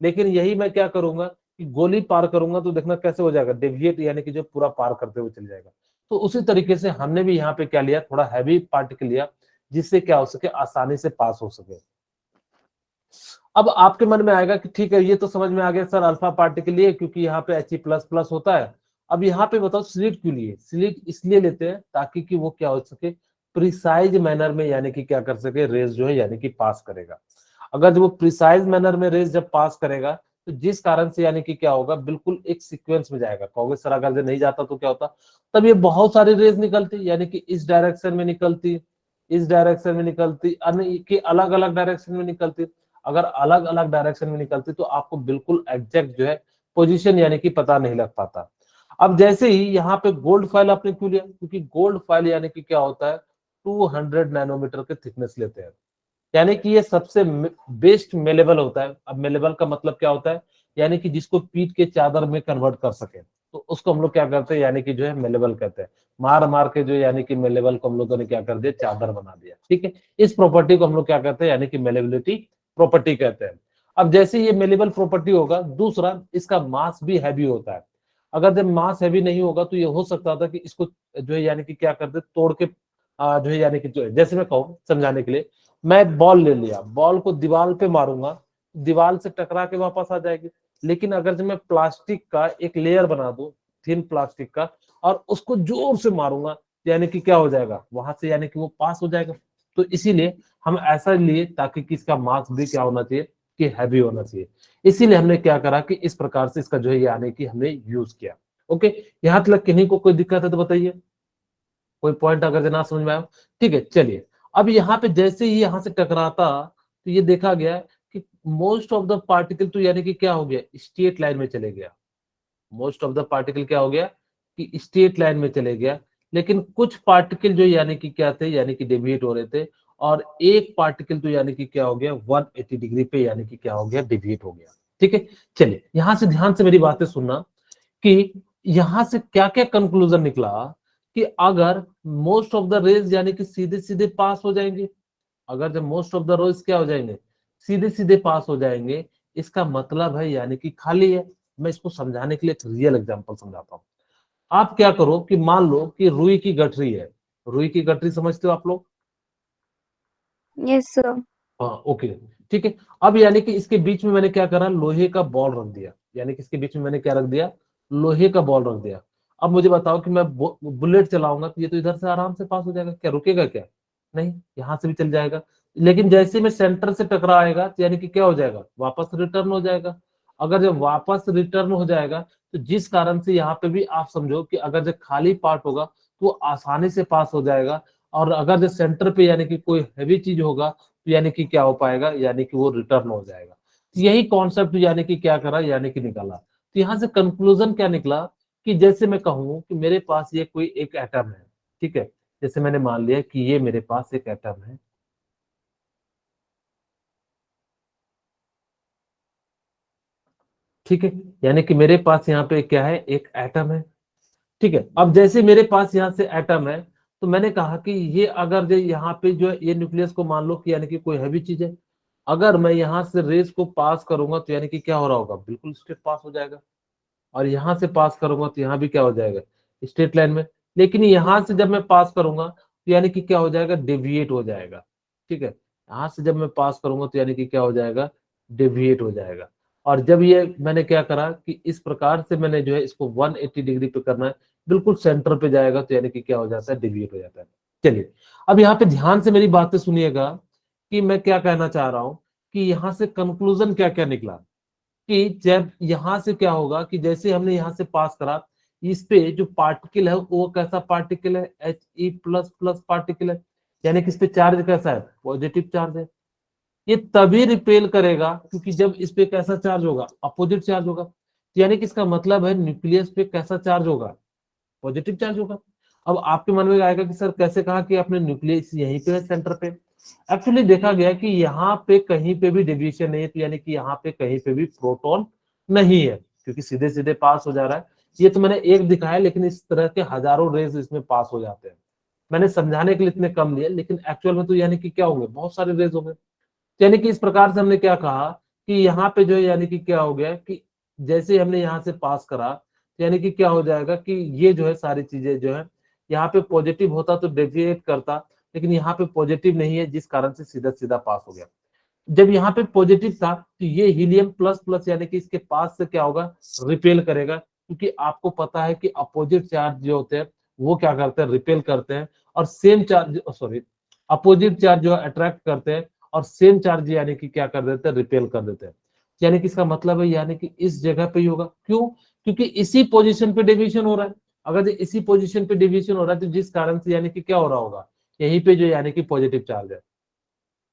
लेकिन यही मैं क्या करूंगा कि गोली पार करूंगा तो देखना कैसे हो जाएगा, डेविएट, यानी कि जो पूरा पार करते हुए चल जाएगा। तो उसी तरीके से हमने भी यहाँ पे क्या लिया, थोड़ा हैवी पार्टिकल लिया, जिससे क्या हो सके, आसानी से पास हो सके। अब आपके मन में आएगा कि ठीक है, ये तो समझ में आ गया सर, अल्फा पार्टिकल लिए क्योंकि यहाँ पे He++ होता है। अब यहाँ पे बताओ स्लिट क्यों लिए? स्लिट इसलिए लेते हैं ताकि कि वो क्या हो सके, प्रिसाइज मैनर में, यानी कि क्या कर सके, रेज जो है यानी कि पास करेगा। अगर जब वो प्रिसाइज मैनर में रेज जब पास करेगा तो जिस कारण से यानी कि क्या होगा, बिल्कुल एक सीक्वेंस में जाएगा। कहोगे सर अगर नहीं जाता तो क्या होता? तब ये बहुत सारी रेज निकलती, यानी कि इस डायरेक्शन में निकलती, इस डायरेक्शन में निकलती, अन्य की अलग अलग डायरेक्शन में निकलती। अगर अलग अलग डायरेक्शन में निकलती तो आपको बिल्कुल एग्जैक्ट जो है पोजीशन यानी कि पता नहीं लग पाता। अब जैसे ही यहाँ पे गोल्ड फाइल आपने क्यों लिया, क्योंकि गोल्ड फाइल यानी कि क्या होता है, 200 नैनोमीटर के थिकनेस लेते हैं, यानी कि ये सबसे बेस्ट मेलेबल होता है। अब मेलेबल का मतलब क्या होता है, यानी कि जिसको पीट के चादर में कन्वर्ट कर सके, तो उसको हम लोग क्या करते हैं, यानी कि जो है मेलेबल कहते हैं। मार मार के जो यानी कि मेलेबल को हम लोगों ने क्या कर दिया, चादर बना दिया, ठीक है। इस प्रॉपर्टी को हम लोग क्या कहते हैं, यानी कि मेलेबिलिटी प्रॉपर्टी कहते हैं। अब जैसे ये मेलेबल प्रॉपर्टी होगा, दूसरा इसका मास भी हैवी होता है। अगर जब मास हैवी नहीं होगा तो ये हो सकता था कि इसको जो है यानी कि क्या करते, तोड़ के जो है यानी कि जो है, जैसे मैं कहूँ समझाने के लिए, मैं बॉल ले लिया, बॉल को दीवार पे मारूंगा, दीवार से टकरा के वापस आ जाएगी। लेकिन अगर जब मैं प्लास्टिक का एक लेयर बना दूं, थिन प्लास्टिक का, और उसको जोर से मारूंगा, यानी कि क्या हो जाएगा, वहां से यानी कि वो पास हो जाएगा। तो इसीलिए हम ऐसा लिए ताकि कि इसका मास भी क्या होना चाहिए, कि हैवी होना चाहिए। इसीलिए हमने क्या करा कि इस प्रकार से इसका जो है यानी कि हमने यूज किया। ओके, यहाँ तक किन्हीं को कोई दिक्कत है तो बताइए, कोई पॉइंट अगर ना समझ में आया? ठीक है, चलिए। अब यहाँ पे जैसे ही यहाँ से टकराता तो ये देखा गया कि मोस्ट ऑफ द पार्टिकल तो यानी कि क्या हो गया, स्ट्रेट लाइन में चले गया। मोस्ट ऑफ द पार्टिकल क्या हो गया, कि स्ट्रेट लाइन में चले गया। लेकिन कुछ पार्टिकल जो यानी कि क्या थे, यानी कि डेविएट हो रहे थे। और एक पार्टिकल तो यानी कि क्या हो गया, 180 डिग्री पे यानी कि क्या हो गया, डेविएट हो गया। ठीक है, चलिए यहां से ध्यान से मेरी बातें सुनना कि यहां से क्या क्या कंक्लूजन निकला, कि अगर मोस्ट ऑफ द रेज यानी कि सीधे सीधे पास हो जाएंगे, अगर जब मोस्ट ऑफ द रेज क्या हो जाएंगे, सीधे सीधे पास हो जाएंगे, इसका मतलब है यानी कि खाली है। मैं इसको समझाने के लिए एक रियल एग्जांपल समझाता हूँ। आप क्या करो कि मान लो कि रुई की गठरी है, रुई की गठरी समझते हो आप लोग? Yes sir. हाँ ओके, ठीक है। अब यानी कि इसके बीच में मैंने क्या करा, लोहे का बॉल रख दिया, यानी कि इसके बीच में मैंने क्या रख दिया, लोहे का बॉल रख दिया। अब मुझे बताओ कि मैं बुलेट चलाऊंगा तो ये तो इधर से आराम से पास हो जाएगा, क्या रुकेगा क्या? नहीं, यहाँ से भी चल जाएगा। लेकिन जैसे में सेंटर से टकराएगा तो यानी कि क्या हो जाएगा, वापस रिटर्न हो जाएगा। अगर जब वापस रिटर्न हो जाएगा तो जिस कारण से यहाँ पे भी आप समझो कि अगर जो खाली पार्ट होगा तो वो आसानी से पास हो जाएगा, और अगर जो सेंटर पे यानी कि कोई हैवी चीज होगा तो यानी कि क्या हो पाएगा, यानी कि वो रिटर्न हो जाएगा। तो यही कॉन्सेप्ट यानी कि क्या करा, यानी कि निकाला। तो यहाँ से कंक्लूजन क्या निकला कि जैसे मैं कहूँ कि मेरे पास ये कोई एक एटम है, ठीक है, जैसे मैंने मान लिया कि ये मेरे पास एक एटम है, ठीक है, यानी कि मेरे पास यहाँ पे क्या है, एक एटम है, ठीक है। अब जैसे मेरे पास यहाँ से एटम है तो मैंने कहा कि ये अगर जो यहाँ पे जो है ये न्यूक्लियस को मान लो कि यानी कि कोई हैवी चीज है, अगर मैं यहाँ से रेस को पास करूंगा तो यानी कि क्या हो रहा होगा, बिल्कुल स्ट्रेट पास हो जाएगा। और यहाँ से पास करूंगा तो यहाँ भी क्या हो जाएगा, स्ट्रेट लाइन में। लेकिन यहाँ से जब मैं पास करूंगा तो यानी कि क्या हो जाएगा, डेविएट हो जाएगा, ठीक है। यहाँ से जब मैं पास करूंगा तो यानी कि क्या हो जाएगा, डेविएट हो जाएगा। और जब ये मैंने क्या करा कि इस प्रकार से मैंने जो है इसको 180 डिग्री पे करना है, बिल्कुल सेंटर पे जाएगा तो यानी कि क्या हो जाता है, डेविएट हो जाता है। चलिए अब यहाँ पे ध्यान से मेरी बातें सुनिएगा कि मैं क्या कहना चाह रहा हूं, कि यहाँ से कंक्लूजन क्या क्या निकला। कि जब यहां से क्या होगा कि जैसे हमने यहां से पास करा, इस पे जो पार्टिकल है वो कैसा पार्टिकल है, He++ पार्टिकल है, यानी कि इस पे चार्ज कैसा है, पॉजिटिव चार्ज है। ये तभी रिपेल करेगा क्योंकि जब इस पे कैसा चार्ज होगा, अपोजिट चार्ज होगा। यानी कि इसका मतलब है न्यूक्लियस पे कैसा चार्ज होगा, पॉजिटिव चार्ज होगा। अब आपके मन में आएगा कि सर कैसे कहा कि आपने न्यूक्लियस यहीं पे है सेंटर पे। एक्चुअली देखा गया कि यहाँ पे कहीं पे भी डेविएशन नहीं है, तो यानी कि यहाँ पे कहीं पे भी प्रोटॉन नहीं है, क्योंकि सीधे सीधे पास हो जा रहा है। ये तो मैंने एक दिखाया, लेकिन इस तरह के हजारों रेज इसमें पास हो जाते हैं। मैंने समझाने के लिए इतने कम लिए, लेकिन एक्चुअल में तो यानी कि क्या होंगे, बहुत सारे रेज होंगे। यानी कि इस प्रकार से हमने क्या कहा कि यहाँ पे जो है यानी कि क्या हो गया कि जैसे हमने यहाँ से पास करा, यानी कि क्या हो जाएगा कि ये जो है सारी चीजें जो है, यहाँ पे पॉजिटिव होता तो डेविएट करता, लेकिन यहाँ पे पॉजिटिव नहीं है, जिस कारण से सीधा सीधा पास हो गया। जब यहाँ पे पॉजिटिव था तो ये हीलियम प्लस प्लस यानी कि इसके पास से क्या होगा, रिपेल करेगा, क्योंकि आपको पता है कि अपोजिट चार्ज जो होते हैं वो क्या करते हैं, रिपेल करते हैं, और same charge sorry opposite charge जो है अट्रैक्ट करते हैं, और सेम चार्ज यानी कि क्या कर देते हैं, रिपेल कर देते हैं। यानी कि इसका मतलब है यानी कि इस जगह पे ही होगा, क्यों, क्योंकि इसी पोजीशन पे डेविएशन हो रहा है। अगर इसी पोजीशन पे डेविएशन हो रहा है तो जिस कारण से यानी कि क्या हो रहा होगा, यहीं पे जो यानी कि पॉजिटिव चार्ज है।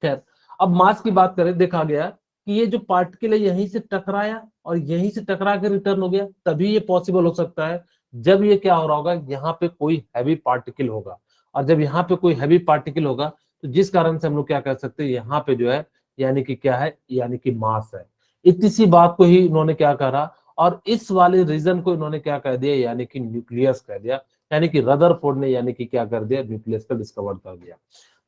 खैर, अब मास की बात करें, देखा गया कि ये जो पार्टिकल है यहीं से टकराया और यहीं से टकरा के रिटर्न हो गया, तभी ये पॉसिबल हो सकता है जब ये क्या हो रहा होगा, यहाँ पे कोई हैवी पार्टिकल होगा। और जब यहाँ पे कोई हैवी पार्टिकल होगा तो जिस कारण से हम लोग क्या कह सकते हैं, यहाँ पे जो है यानी कि क्या है, यानी कि मास है। इतनी सी बात को ही इन्होंने क्या करा, और इस वाले रीजन को इन्होंने क्या कह दिया, यानी कि न्यूक्लियस कह दिया। यानी कि रदरफोर्ड ने यानी कि क्या कर दिया, न्यूक्लियस को डिस्कवर कर दिया।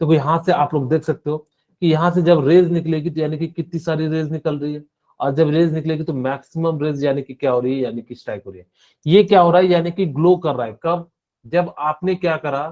तो यहाँ से आप लोग देख सकते हो कि यहाँ से जब रेज निकलेगी तो यानी कि कितनी सारी रेज निकल रही है, और जब रेज निकलेगी तो मैक्सिमम रेज यानी कि क्या हो रही है, यानी कि स्ट्राइक हो रही है। ये क्या हो रहा है, यानी कि ग्लो कर रहा है। कब, जब आपने क्या करा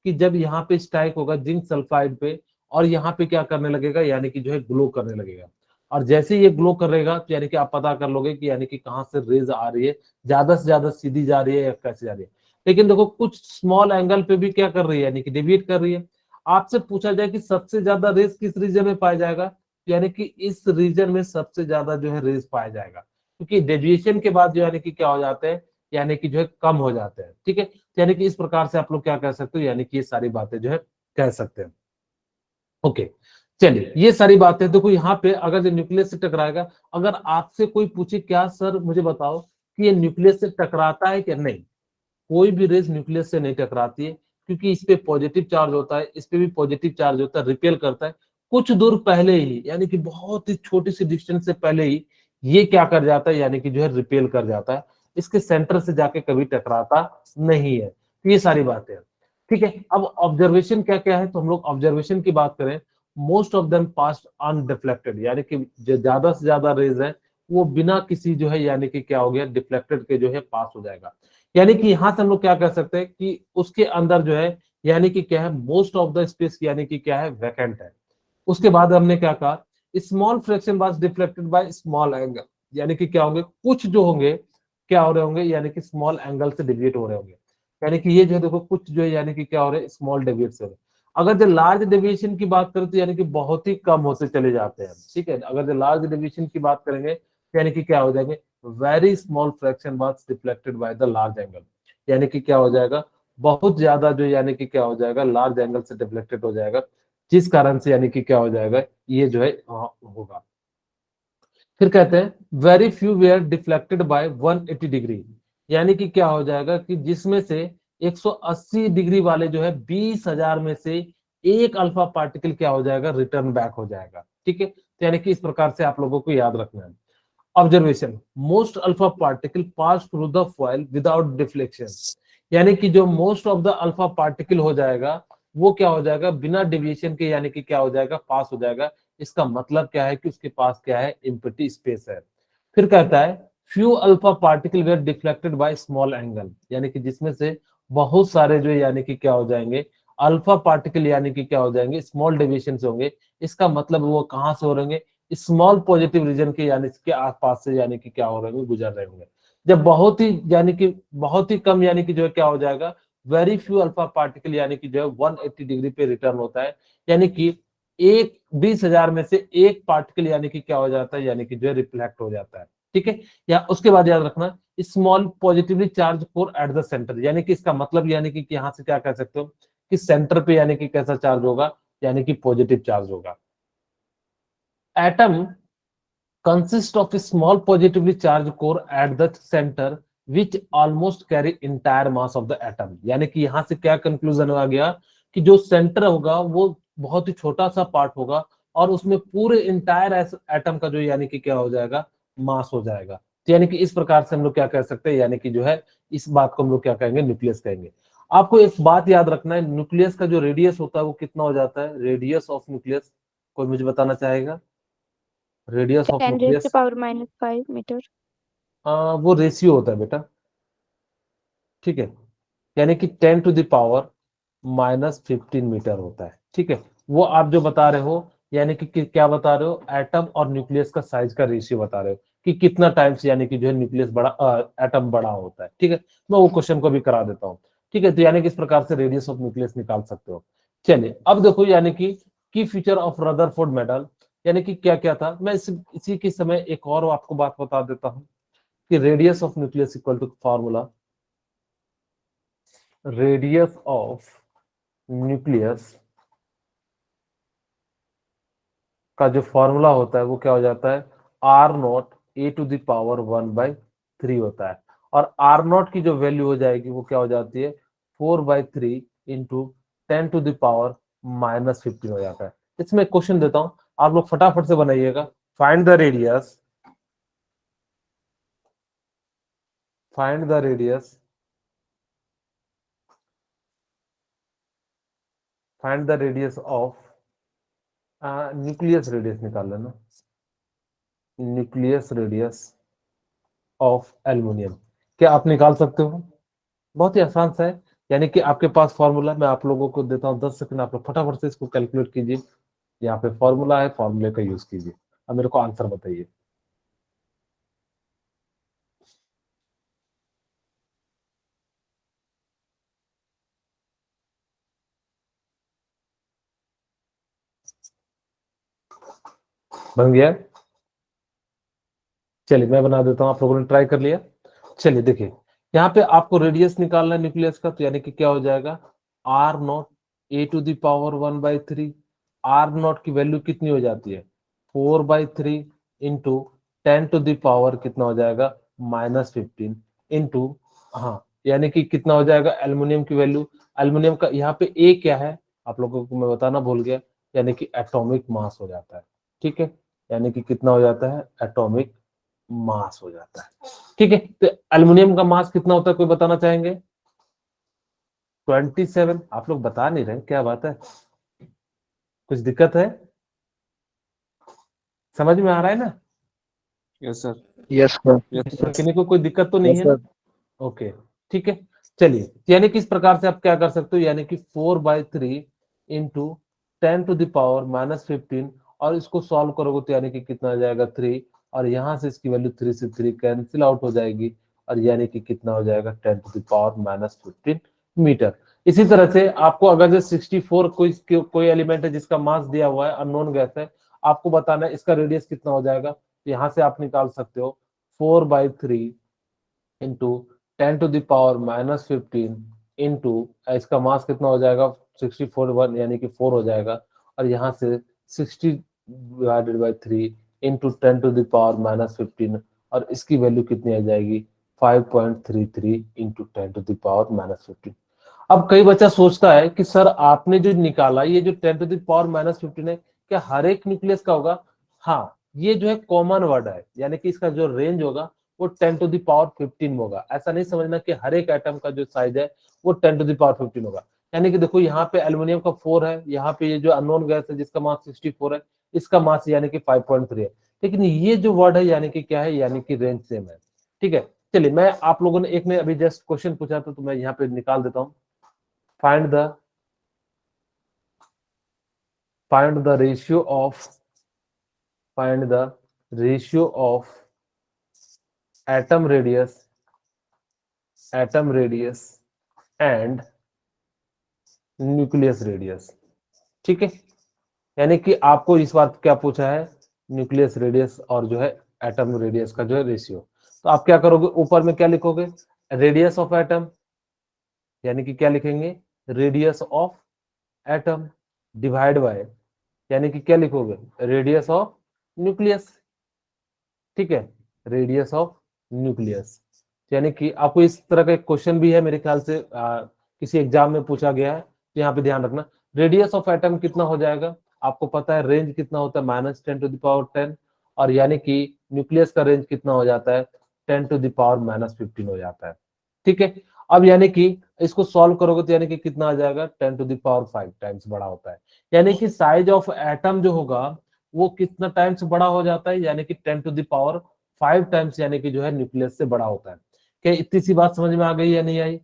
कि जब यहाँ पे स्ट्राइक होगा जिंक सल्फाइड पे, और यहाँ पे क्या करने लगेगा, यानी कि जो है ग्लो करने लगेगा। और जैसे ये ग्लो करेगा तो यानी कि आप पता कर लोगे कि यानी कि कहाँ से रेज आ रही है, ज्यादा से ज्यादा सीधी जा रही है या कैसे जा रही है। लेकिन देखो कुछ स्मॉल एंगल पे भी क्या कर रही है, यानी कि डेविएट कर रही है। आपसे पूछा जाए कि सबसे ज्यादा रेस किस रीजन में पाया जाएगा, यानी कि इस रीजन में सबसे ज्यादा जो है रेस पाया जाएगा, क्योंकि डेविएशन के बाद जो यानी कि क्या हो जाते हैं, यानी कि जो है कम हो जाते हैं। ठीक है, यानी कि इस प्रकार से आप लोग क्या कह सकते हो, यानी कि ये सारी बातें जो है कह सकते हैं। ओके, चलिए ये सारी बातें देखो, यहाँ पे अगर जो न्यूक्लियस से टकराएगा, अगर आपसे कोई पूछे क्या सर मुझे बताओ कि ये न्यूक्लियस से टकराता है क्या, नहीं, कोई भी रेज न्यूक्लियस से नहीं टकराती है, क्योंकि इस पे पॉजिटिव चार्ज होता है, इस पे भी पॉजिटिव चार्ज होता है, रिपेल करता है। कुछ दूर पहले ही, यानी कि बहुत ही छोटी सी डिस्टेंस से पहले ही ये क्या कर जाता है, यानी कि जो है रिपेल कर जाता है, इसके सेंटर से जाके कभी टकराता नहीं है। तो ये सारी बातें हैं। ठीक है, अब ऑब्जर्वेशन क्या क्या है, तो हम लोग ऑब्जर्वेशन की बात करें, most of them pass undeflected, यानी कि जो ज्यादा से ज्यादा रेज है वो बिना किसी जो है यानी कि क्या हो गया, डिफ्लेक्टेड के जो है पास हो जाएगा। यानी कि यहां से हम लोग क्या कर सकते हैं कि उसके अंदर जो है यानी कि क्या है, मोस्ट ऑफ द स्पेस यानी कि क्या है, वैकेंट है। उसके बाद हमने क्या कहा, small fraction was deflected by small angle, यानी कि क्या होंगे, कुछ जो होंगे क्या हो रहे होंगे, यानी कि स्मॉल एंगल से डेविएट हो रहे होंगे। यानी कि ये जो है देखो कुछ जो है यानी कि क्या हो रहे हैं, स्मॉल डेविएट से हो रहे हैं। अगर जो लार्ज डेविएशन की बात करें तो यानी कि बहुत ही कम होते चले जाते हैं, ठीक है। अगर जो लार्ज डेविएशन की बात करेंगे तो यानी कि क्या हो जाएंगे, very small fraction was reflected by the large angle, यानी कि क्या हो जाएगा, बहुत ज्यादा जो यानी कि क्या हो जाएगा, लार्ज एंगल से डिफ्लेक्टेड हो जाएगा, जिस कारण से यानी कि क्या हो जाएगा, ये जो है होगा। फिर कहते हैं very few were deflected by 180 degree, यानी कि क्या हो जाएगा कि जिसमें से 180 डिग्री वाले जो है 20,000 में से एक अल्फा पार्टिकल क्या हो जाएगा, रिटर्न बैक हो जाएगा, ठीक है। तो यानी कि इस प्रकार से आप लोगों को याद रखना है। Observation, most alpha particle pass through the foil without deflection, यानी कि जो most of the alpha particle हो जाएगा वो क्या हो जाएगा, बिना डेविएशन के यानी कि क्या हो जाएगा, पास हो जाएगा। इसका मतलब क्या है कि उसके पास क्या है, एम्प्टी स्पेस है। फिर कहता है few alpha particle were deflected by small angle, यानी कि जिसमें से बहुत सारे जो यानी कि क्या हो जाएंगे, अल्फा पार्टिकल यानी कि क्या हो जाएंगे, स्मॉल डेविएशन से होंगे। इसका मतलब वो कहां से हो रहेंगे, स्मॉल पॉजिटिव रीजन के यानी के आसपास से यानी कि क्या हो रहे होंगे, गुजर रहे होंगे। जब बहुत ही यानी कि बहुत ही कम यानी कि जो है क्या हो जाएगा, वेरी फ्यू अल्फा पार्टिकल यानी कि जो है 180 डिग्री पे रिटर्न होता है, यानी कि एक 20,000 में से एक पार्टिकल यानी कि क्या हो जाता है, यानी कि जो है रिफ्लेक्ट हो जाता है, ठीक है। या उसके बाद याद रखना small positively charge core at the centre, यानी कि इसका मतलब यानी कि यहाँ से क्या कह सकते हो कि सेंटर पे यानी कि कैसा चार्ज होगा, यानी कि पॉजिटिव चार्ज होगा। Atom consist of a small positively charged core at the center which almost carry entire mass of the atom, यानी कि यहां से क्या कंक्लूजन आ गया कि जो सेंटर होगा वो बहुत ही छोटा सा पार्ट होगा और उसमें पूरे इंटायर एटम का जो यानी कि क्या हो जाएगा, मास हो जाएगा। तो यानी कि इस प्रकार से हम लोग क्या कह सकते हैं, यानी कि जो है इस बात को हम लोग क्या कहेंगे, न्यूक्लियस कहेंगे। आपको एक बात याद रखना है, न्यूक्लियस का जो रेडियस होता है वो कितना हो जाता है, रेडियस ऑफ न्यूक्लियस, कोई मुझे बताना चाहेगा, radius of 10 raised to nucleus? power minus 5 meter. वो रेशियो होता है बेटा, ठीक है। यानी कि 10 to the power-15 मीटर होता है, ठीक है। वो आप जो बता रहे हो यानी कि क्या बता रहे हो, एटम और न्यूक्लियस का साइज का रेशियो बता रहे हो कि कितना टाइम्स यानी कि जो है न्यूक्लियस बड़ा, एटम बड़ा होता है, ठीक है। मैं वो क्वेश्चन को भी करा देता हूँ, ठीक है। तो यानी कि इस प्रकार से रेडियस ऑफ न्यूक्लियस निकाल सकते हो। चलिए अब देखो यानी कि की फीचर ऑफ रदरफोर्ड मेटल, यानी कि क्या क्या था। मैं इसी के समय एक और आपको बात बता देता हूँ कि radius of nucleus equal to formula, radius of nucleus का जो फॉर्मूला होता है वो क्या हो जाता है, R naught A to the power 1/3 होता है। और आर नॉट की जो वैल्यू हो जाएगी वो क्या हो जाती है, 4/3 इंटू 10 to the power-15 हो जाता है। इसमें क्वेश्चन देता हूं, आप लोग फटाफट से बनाइएगा। Find the radius, find the radius, find the radius of, nucleus radius निकाल लेना, न्यूक्लियस रेडियस ऑफ एल्युमिनियम। क्या आप निकाल सकते हो, बहुत ही आसान सा है। यानी कि आपके पास फॉर्मूला मैं आप लोगों को देता हूँ 10 सेकंड, आप लोग फटाफट से इसको कैलकुलेट कीजिए। यहाँ पे फॉर्मूला है, फॉर्मूले का यूज कीजिए। अब मेरे को आंसर बताइए। बन गया? चलिए मैं बना देता हूँ, आप लोगों ने ट्राई कर लिया। चलिए देखिए, यहाँ पे आपको रेडियस निकालना है न्यूक्लियस का, तो यानी कि क्या हो जाएगा, R naught A to the power 1/3। R naught की वैल्यू कितनी हो जाती है, 4/3 इंटू 10 to the power कितना हो जाएगा, -15 इंटू, हाँ यानी कि कितना हो जाएगा, एल्युमिनियम की वैल्यू, एल्युमिनियम का यहाँ पे ए क्या है आप लोगों को मैं बताना भूल गया, यानी कि एटॉमिक मास हो जाता है, ठीक है। यानी कि कितना हो जाता है, एटॉमिक मास हो जाता है, ठीक है। तो एल्युमिनियम का मास कितना होता है, कोई बताना चाहेंगे? 27। आप लोग बता नहीं रहे, क्या बात है, कुछ दिक्कत है? समझ में आ रहा है ना? Yes sir. Yes sir. Yes sir. किसी को कोई दिक्कत तो नहीं यस है ना? सर। ओके, ठीक है। चलिए यानी कि इस प्रकार से आप क्या कर सकते हो, यानी कि 4/3 इंटू 10 to the power-15, और इसको सॉल्व करोगे तो यानी कि कितना आ जाएगा, 3। और यहां से इसकी वैल्यू 3 से 3 कैंसिल आउट हो जाएगी, और यानी कि कितना हो जाएगा 10⁻⁻15 मीटर। इसी तरह से आपको अगर जो 64 कोई एलिमेंट है जिसका मास दिया हुआ है, अननोन गैस है, आपको बताना है इसका रेडियस कितना हो जाएगा। तो यहाँ से आप निकाल सकते हो 4/3 इंटू 10⁻⁻15 इंटू इसका मास कितना हो जाएगा 64 यानी कि 4 हो जाएगा, और यहाँ से 60/3 इंटू 10⁻⁻15 और इसकी वैल्यू कितनी आ जाएगी 5.33 इंटू 10⁻⁻15। अब कई बच्चा सोचता है कि सर आपने जो निकाला ये जो 10⁻⁻15 है क्या हर एक न्यूक्लियस का होगा? हाँ, ये जो है कॉमन वर्ड है, यानी कि इसका जो रेंज होगा वो 10⁻15 होगा। ऐसा नहीं समझना कि हर एक एटम का जो साइज है वो 10⁻15 होगा। यानी कि देखो यहाँ पे एल्युमिनियम का 4 है, यहाँ पे ये जो अननोन गैस है जिसका मास 64 है, इसका मास यानी कि 5.3 है, लेकिन ये जो वर्ड है यानी कि क्या है, यानी कि रेंज सेम है। ठीक है, चलिए मैं आप लोगों ने एक ने अभी जस्ट क्वेश्चन पूछा था तो मैं यहाँ पे निकाल देता हूँ। find the ratio of atom radius and nucleus radius। ठीक है, यानी कि आपको इस बार क्या पूछा है, न्यूक्लियस रेडियस और जो है एटम रेडियस का जो है रेशियो। तो आप क्या करोगे, ऊपर में क्या लिखोगे, रेडियस ऑफ एटम, यानी कि क्या लिखेंगे, radius of atom divide by, यानी कि क्या लिखोगे, रेडियस ऑफ न्यूक्लियस। ठीक है, रेडियस ऑफ न्यूक्लियस, यानी कि आपको इस तरह का एक क्वेश्चन भी है मेरे ख्याल से किसी एग्जाम में पूछा गया है, तो यहाँ पे ध्यान रखना। रेडियस ऑफ एटम कितना हो जाएगा, आपको पता है रेंज कितना होता है -10⁻10, और यानी कि न्यूक्लियस का रेंज कितना हो जाता है 10⁻⁻15 हो जाता है। ठीक है, अब यानी कि इसको सॉल्व करोगे तो यानी कि कितना आ जाएगा 10⁵ टाइम्स बड़ा होता है, यानी कि साइज ऑफ एटम जो होगा वो कितना टाइम्स बड़ा हो जाता है, यानी कि 10⁵ टाइम्स, यानी कि जो है न्यूक्लियस से बड़ा होता है। क्या इतनी सी बात समझ में आ गई या नहीं आई?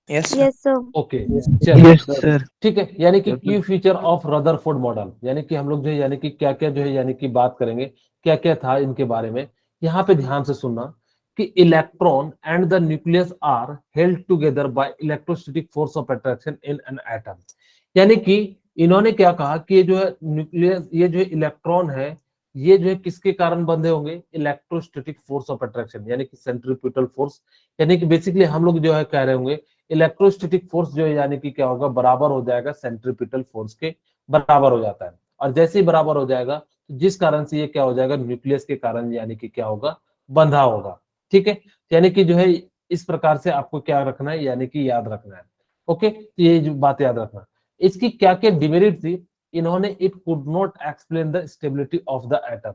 Yes, sir. Yes, sir. Okay, चलिए Yes, sir. ठीक है, यानी कि की फीचर ऑफ रदरफोर्ड मॉडल, यानी कि हम लोग जो है यानी कि क्या क्या जो है यानी कि बात करेंगे क्या क्या था इनके बारे में। यहाँ पे ध्यान से सुनना कि electron and the nucleus are held together by electrostatic force of attraction in an atom. यानी कि इन्होंने क्या कहा कि ये जो है न्यूक्लियस, ये जो इलेक्ट्रॉन है, ये जो है किसके कारण बंधे होंगे, इलेक्ट्रोस्टैटिक फोर्स ऑफ अट्रैक्शन, यानी कि सेंट्रीपिटल फोर्स। यानी कि बेसिकली हम लोग जो है कह रहे होंगे इलेक्ट्रोस्टैटिक फोर्स जो है यानी कि क्या होगा, बराबर हो जाएगा सेंट्रीपिटल फोर्स के बराबर हो जाता है, और जैसे ही बराबर हो जाएगा जिस कारण से ये क्या हो जाएगा, न्यूक्लियस के कारण यानी कि क्या होगा, बंधा होगा। ठीक है, यानी कि जो है इस प्रकार से आपको क्या रखना है, यानी कि याद रखना है। ओके, तो ये जो बात याद रखना। इसकी क्या क्या डिमेरिट थी, इन्होंने it could not explain the stability of the atom,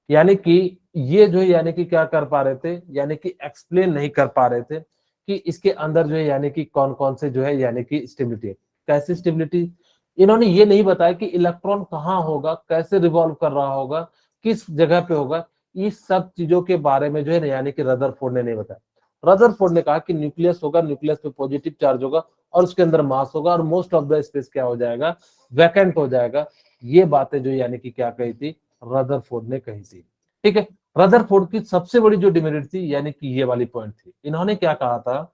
यानी कि ये जो है यानी कि क्या कर पा रहे थे, यानी कि एक्सप्लेन नहीं कर पा रहे थे कि इसके अंदर जो है यानी कि कौन कौन से जो है यानी कि स्टेबिलिटी है, कैसी स्टेबिलिटी। इन्होंने ये नहीं बताया कि इलेक्ट्रॉन कहाँ होगा, कैसे रिवॉल्व कर रहा होगा, किस जगह पे होगा, इस सब चीजों के बारे में जो है यानी कि रदरफोर्ड ने नहीं बताया। रदरफोर्ड ने कहा कि न्यूक्लियस होगा, न्यूक्लियस पे पॉजिटिव चार्ज होगा और उसके अंदर मास होगा और मोस्ट ऑफ द स्पेस क्या हो जाएगा, वैकेंट हो जाएगा। ये बातें जो यानी कि क्या कही थी, रदरफोर्ड ने कही थी। ठीक है, रदरफोर्ड की सबसे बड़ी जो डिमेरिट थी यानी कि ये वाली पॉइंट थी, इन्होंने क्या कहा था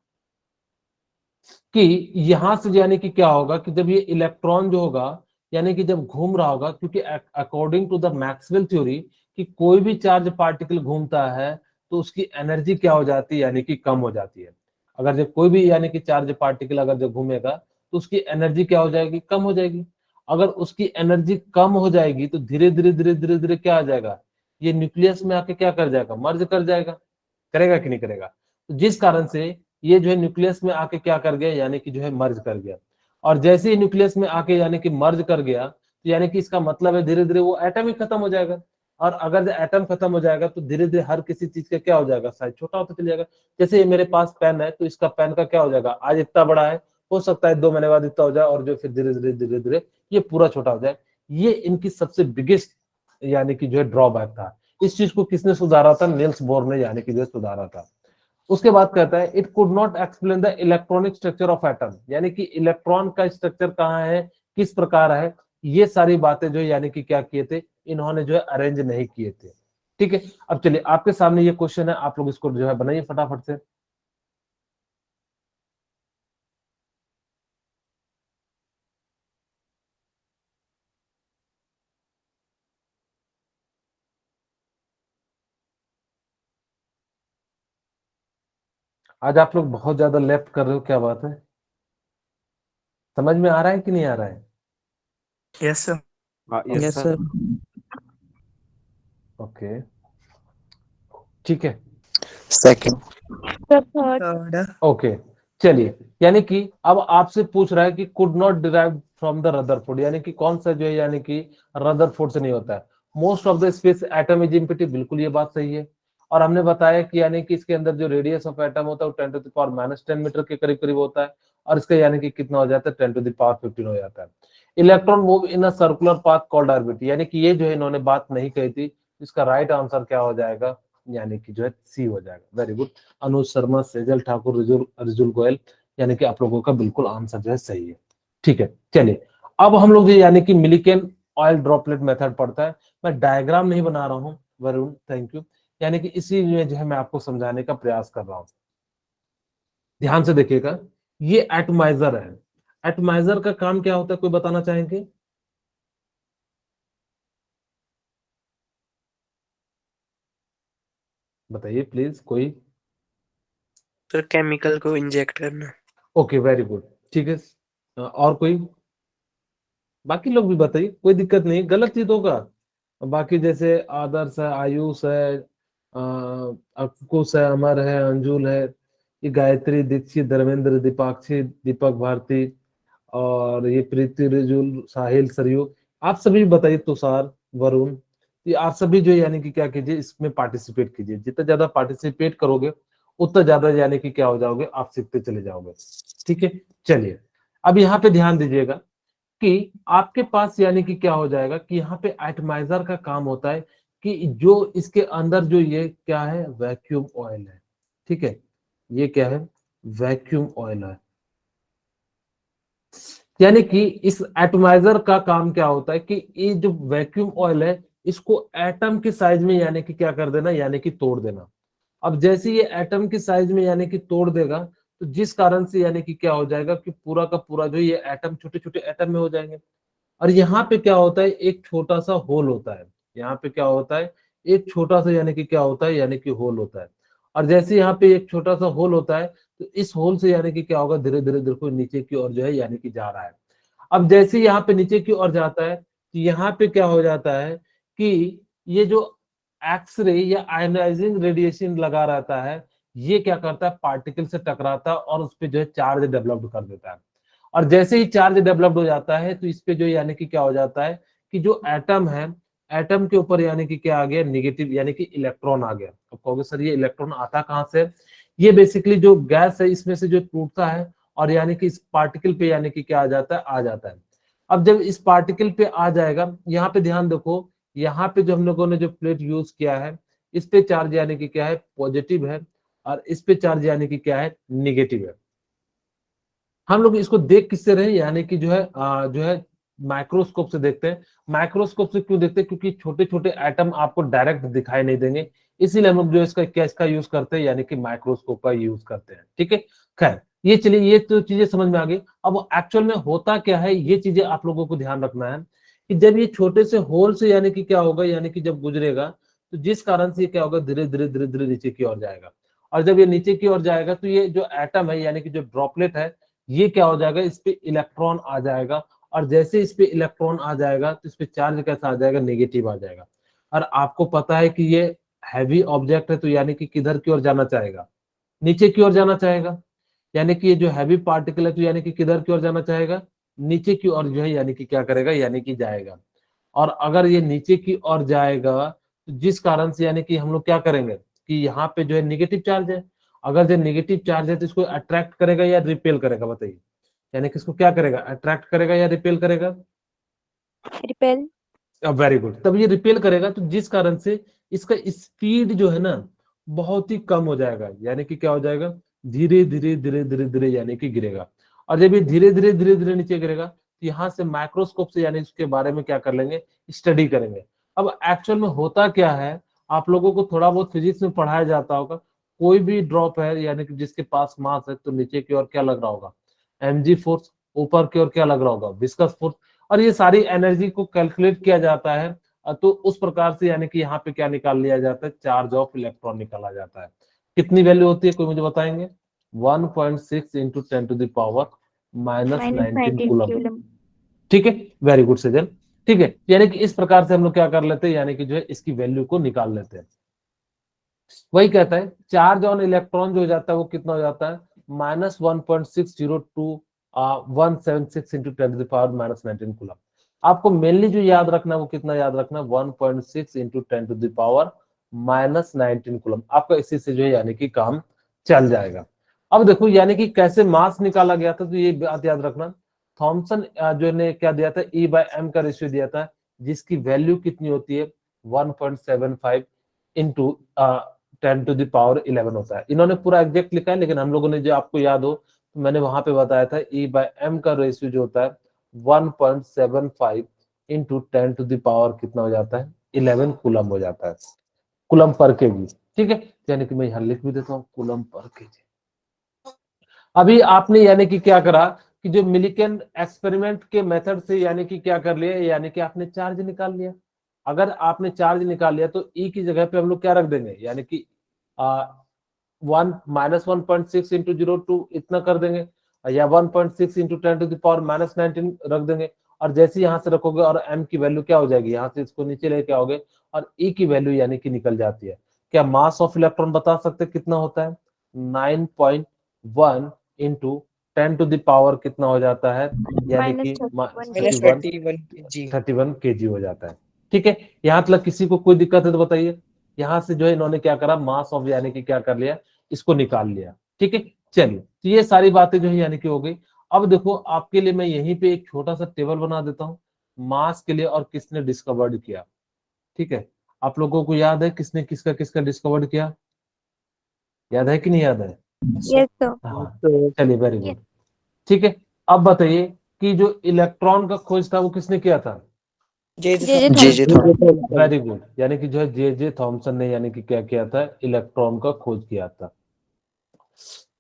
कि यहां से यानी कि क्या होगा कि जब ये इलेक्ट्रॉन जो होगा यानी कि जब घूम रहा होगा, क्योंकि according to the Maxwell theory कि कोई भी चार्ज पार्टिकल घूमता है तो उसकी एनर्जी क्या हो जाती है, यानी कि कम हो जाती है। अगर जब कोई भी यानी कि चार्ज पार्टिकल अगर जब घूमेगा तो उसकी एनर्जी क्या हो जाएगी, कम हो जाएगी। अगर उसकी एनर्जी कम हो जाएगी तो धीरे धीरे धीरे धीरे धीरे क्या आ जाएगा, ये न्यूक्लियस में आके क्या कर जाएगा, मर्ज कर जाएगा, करेगा कि नहीं करेगा। तो जिस कारण से ये जो है न्यूक्लियस में आके क्या कर गया, यानी कि जो है मर्ज कर गया, और जैसे ही न्यूक्लियस में आके यानी कि मर्ज कर गया तो यानी कि इसका मतलब है धीरे धीरे वो एटम ही खत्म हो जाएगा, और अगर एटम खत्म हो जाएगा तो धीरे धीरे हर किसी चीज का क्या हो जाएगा, साइज छोटा होता चला जाएगा। जैसे ये मेरे पास पेन है तो इसका पेन का क्या हो जाएगा, आज इतना बड़ा है, हो सकता है 2 महीने बाद इतना हो जाए, और जो फिर धीरे धीरे धीरे धीरे ये पूरा छोटा हो जाए। ये इनकी सबसे बिगेस्ट यानी कि जो है ड्रॉबैक था। इस चीज को किसने सुधारा था, नील्स बोर ने यानी कि जो सुधारा था। उसके बाद कहता है it could not explain the electronic structure of atom, यानी कि इलेक्ट्रॉन का स्ट्रक्चर कहाँ है, किस प्रकार है, ये सारी बातें जो यानी कि क्या किए थे, इन्होंने जो है अरेंज नहीं किए थे। ठीक है, अब चलिए आपके सामने ये क्वेश्चन है, आप लोग इसको जो है बनाइए फटाफट से। आज आप लोग बहुत ज्यादा लेफ्ट कर रहे हो, क्या बात है? समझ में आ रहा है कि नहीं आ रहा है? Yes, sir. Yes Yes, sir. Okay, ठीक है, second. The third. Third. Okay. चलिए, यानी कि अब आपसे पूछ रहा है कि could not derive from the Rutherford, यानी कि कौन सा जो है यानी कि रदरफोर्ड से नहीं होता है। Most of the space atom is empty, बिल्कुल ये बात सही है। और हमने बताया कि यानी कि इसके अंदर जो रेडियस ऑफ एटम होता है वो 10⁻⁻10 मीटर के करीब करीब होता है, और इसका यानी कि कितना हो जाता है 10⁻15 हो जाता है। Electron move in a circular path called orbit, यानी कि ये जो है इन्होंने बात नहीं कही थी, इसका राइट आंसर क्या हो जाएगा, यानी कि जो है सी हो जाएगा। वेरी गुड, अनुज शर्मा, सेजल ठाकुर, रिजुल रिजुल गोयल, यानी कि आप लोगों का बिल्कुल आंसर जो है सही है। ठीक है, चलिए अब हम लोग जो यानी कि मिलिकन ऑयल ड्रॉपलेट मेथड पढ़ता है। मैं डायग्राम नहीं बना रहा हूं वरुण, थैंक यू, यानी कि इसी में जो है मैं आपको समझाने का प्रयास कर रहा हूं। ध्यान से देखिएगा, ये एटमाइजर है। एटमाइजर का काम क्या होता है, कोई बताना चाहेंगे? बताइए प्लीज कोई। सर केमिकल को इंजेक्ट करना। ओके, वेरी गुड, ठीक है। और कोई? बाकी लोग भी बताइए, कोई दिक्कत नहीं, गलत चीज होगा। बाकी जैसे आदर्श है, आयुष है, अंकुश है, अमर है, अंजुल है, ये गायत्री दीक्षित, धर्मेंद्र, दीपाक्षी, दीपक भारती, और ये प्रीति, रिजुल, साहिल, सरयू, आप सभी बताइए, तुषार, वरुण, ये आप सभी जो यानी कि क्या कीजिए, इसमें पार्टिसिपेट कीजिए। जितना ज्यादा पार्टिसिपेट करोगे उतना ज्यादा यानी कि क्या हो जाओगे, आप सीखते चले जाओगे। ठीक है, चलिए अब यहाँ पे ध्यान दीजिएगा कि आपके पास यानी कि क्या हो जाएगा कि यहाँ पे एटमाइजर का काम होता है कि जो इसके अंदर जो ये क्या है, वैक्यूम ऑयल है। ठीक है, ये क्या है, वैक्यूम ऑयल है। यानी कि इस एटमाइजर का काम क्या होता है कि ये जो वैक्यूम ऑयल है इसको एटम के साइज में यानी कि क्या कर देना, यानी कि तोड़ देना। अब जैसे ये एटम के साइज में यानी कि तोड़ देगा, तो जिस कारण से यानी कि क्या हो जाएगा कि पूरा का पूरा जो ये एटम छोटे छोटे एटम में हो जाएंगे। और यहाँ पे क्या होता है, एक छोटा सा होल होता है। यहाँ पे क्या होता है, एक छोटा सा यानी कि क्या होता है, यानी कि होल होता है। और जैसे यहाँ पे एक छोटा सा होल होता है, तो इस होल से यानी कि क्या होगा, धीरे धीरे धीरे नीचे की ओर जो है यानी कि जा रहा है। अब जैसे यहाँ पे नीचे की ओर जाता है, तो यहाँ पे क्या हो जाता है कि ये जो एक्सरे या आयनाइजिंग रेडिएशन लगा रहता है, ये क्या करता है, पार्टिकल से टकराता है और उस पे जो है चार्ज डेवलप कर देता है। और जैसे ही चार्ज डेवलप्ड हो जाता है, तो इस पे जो यानी कि क्या हो जाता है कि जो एटम है, एटम के ऊपर यानी कि क्या आ गया, निगेटिव यानी कि इलेक्ट्रॉन आ गया। अब कहोगे सर ये इलेक्ट्रॉन आता कहाँ से? ये बेसिकली जो गैस है इसमें से जो टूटता है और यानी कि इस पार्टिकल पे यानी कि क्या आ जाता है, आ जाता है। अब जब इस पार्टिकल पे आ जाएगा, यहाँ पे ध्यान देखो, यहाँ पे जो हम लोगों ने जो प्लेट यूज किया है, इस पे चार्ज यानी कि क्या है, पॉजिटिव है, और इस पे चार्ज यानी कि क्या है, निगेटिव है। हम लोग इसको देख किससे रहे, यानी कि जो है जो है माइक्रोस्कोप से देखते हैं। माइक्रोस्कोप से क्यों देखते हैं, क्योंकि छोटे छोटे एटम आपको डायरेक्ट दिखाई नहीं देंगे, इसीलिए हम लोग जो इसका क्या इसका यूज करते हैं, यानी कि माइक्रोस्कोप का यूज करते हैं। ठीक है, खैर ये चलिए, ये तो चीजें समझ में आ गई। अब एक्चुअल में होता क्या है, ये चीजें आप लोगों को ध्यान रखना है कि जब ये छोटे से होल से यानी कि क्या होगा, यानी कि जब गुजरेगा, तो जिस कारण से ये क्या होगा, धीरे धीरे धीरे धीरे नीचे की ओर जाएगा। और जब ये नीचे की ओर जाएगा, तो ये जो एटम है यानी कि जो ड्रॉपलेट है, ये क्या हो जाएगा, इस पे इलेक्ट्रॉन आ जाएगा। और जैसे इस पे इलेक्ट्रॉन आ जाएगा, तो इस पे चार्ज कैसा आ जाएगा, नेगेटिव आ जाएगा। और आपको पता है कि ये हैवी ऑब्जेक्ट है, तो यानी कि किधर की ओर जाना चाहेगा, नीचे की ओर जाना चाहेगा। यानी कि ये जो हैवी पार्टिकल है, तो यानी कि किधर की ओर जाना चाहेगा, नीचे की ओर जो है यानी कि क्या करेगा, यानी कि जाएगा। और अगर ये नीचे की ओर जाएगा, तो जिस कारण से यानी कि हम लोग क्या करेंगे कि यहाँ पे जो है निगेटिव चार्ज है। अगर जो नेगेटिव चार्ज है, तो इसको अट्रैक्ट करेगा या रिपेल करेगा, बताइए। यानी कि इसको क्या करेगा, अट्रैक्ट करेगा या रिपेल करेगा? Repel. वेरी गुड, तब ये रिपेल करेगा, तो जिस कारण से इसका स्पीड जो है ना बहुत ही कम हो जाएगा, यानी कि क्या हो जाएगा, धीरे धीरे धीरे धीरे धीरे यानी कि गिरेगा। और जब ये धीरे धीरे धीरे धीरे नीचे गिरेगा, तो यहाँ से माइक्रोस्कोप से यानी इसके बारे में क्या कर लेंगे, स्टडी करेंगे। अब एक्चुअल में होता क्या है, आप लोगों को थोड़ा बहुत फिजिक्स में पढ़ाया जाता होगा, कोई भी ड्रॉप है यानी कि जिसके पास मास है तो नीचे की ओर क्या लग रहा होगा, mg फोर्स, ऊपर की ओर क्या लग रहा होगा, विस्कस फोर्स। और ये सारी एनर्जी को कैलकुलेट किया जाता है, तो उस प्रकार से यानी कि यहाँ पे क्या निकाल लिया जाता है, चार्ज ऑफ इलेक्ट्रॉन निकाला जाता है। कितनी वैल्यू होती है, कोई मुझे बताएंगे? 1.6 into 10 to the power minus minus 19 19 coulomb. coulomb. ठीक है, वेरी गुड सजल। ठीक है, यानी कि इस प्रकार से हम लोग क्या कर लेते हैं, यानी कि जो है इसकी वैल्यू को निकाल लेते हैं। वही कहता है चार्ज ऑन इलेक्ट्रॉन जो हो जाता है वो कितना हो जाता है, minus 1.602 176 into 10 to the power minus 19 coulomb. आपको मेनली जो याद रखना है वो कितना याद रखना है, 1.6 into 10 to the power minus 19 coulomb. आपका इसी से जो है यानी कि काम चल जाएगा। अब देखो यानी कि कैसे मास निकाला गया था, तो ये बात याद रखना, थॉमसन जो ने क्या दिया था, E/m का रेशियो दिया था, जिसकी वैल्यू कितनी होती है, 1.75 इंटू 10 टू द पावर 11 होता है। इन्होंने पूरा एग्जैक्ट लिखा है, लेकिन हम लोगों ने जो आपको याद हो तो मैंने वहां पे बताया था E/m का रेशियो जो होता है 1.75 इंटू 10 टू द पावर कितना हो जाता है, 11 कूलम हो जाता है, कूलम पर केजी। ठीक है, यानी कि मैं यहाँ लिख भी देता हूँ कूलम पर केजी। अभी आपने यानी कि क्या करा कि जो मिलिकन एक्सपेरिमेंट के मेथड से यानी कि क्या कर लिया, यानी कि आपने चार्ज निकाल लिया। अगर आपने चार्ज निकाल लिया तो ई की जगह पे हम लोग क्या रख देंगे, यानी कि -1.6 इंटू 0.2 इतना कर देंगे, या 1.6 into 10 to the power minus 19 रख देंगे। और जैसे यहां से रखोगे और m की वैल्यू क्या हो जाएगी, यहाँ से इसको नीचे लेके आओगे और e की वैल्यू यानी कि निकल जाती है। क्या मास ऑफ इलेक्ट्रॉन बता सकते कितना होता है, 9.1 इंटू 10 टू द पावर कितना हो जाता है, यानी Minus कि 31 -31 kg। 31 केजी हो जाता है। ठीक है, यहाँ तक किसी को कोई दिक्कत है तो बताइए। यहाँ से जो है इन्होंने क्या करा, मास ऑफ यानी कि क्या कर लिया, इसको निकाल लिया। ठीक है, चलिए तो ये सारी बातें जो है यानी कि हो गई। अब देखो आपके लिए मैं यहीं पे एक छोटा सा टेबल बना देता हूँ मास के लिए और किसने डिस्कवर्ड किया। ठीक है, आप लोगों को याद है किसने किसका किसका डिस्कवर्ड किया, याद है कि नहीं याद है? Yes, sir. हाँ, चलिए वेरी गुड। ठीक है, अब बताइए कि जो इलेक्ट्रॉन का खोज था वो किसने किया था, JJ जे Thomson. थॉमसन। Very good. यानी कि जो है जे थॉमसन ने यानी कि क्या किया था, इलेक्ट्रॉन का खोज किया था।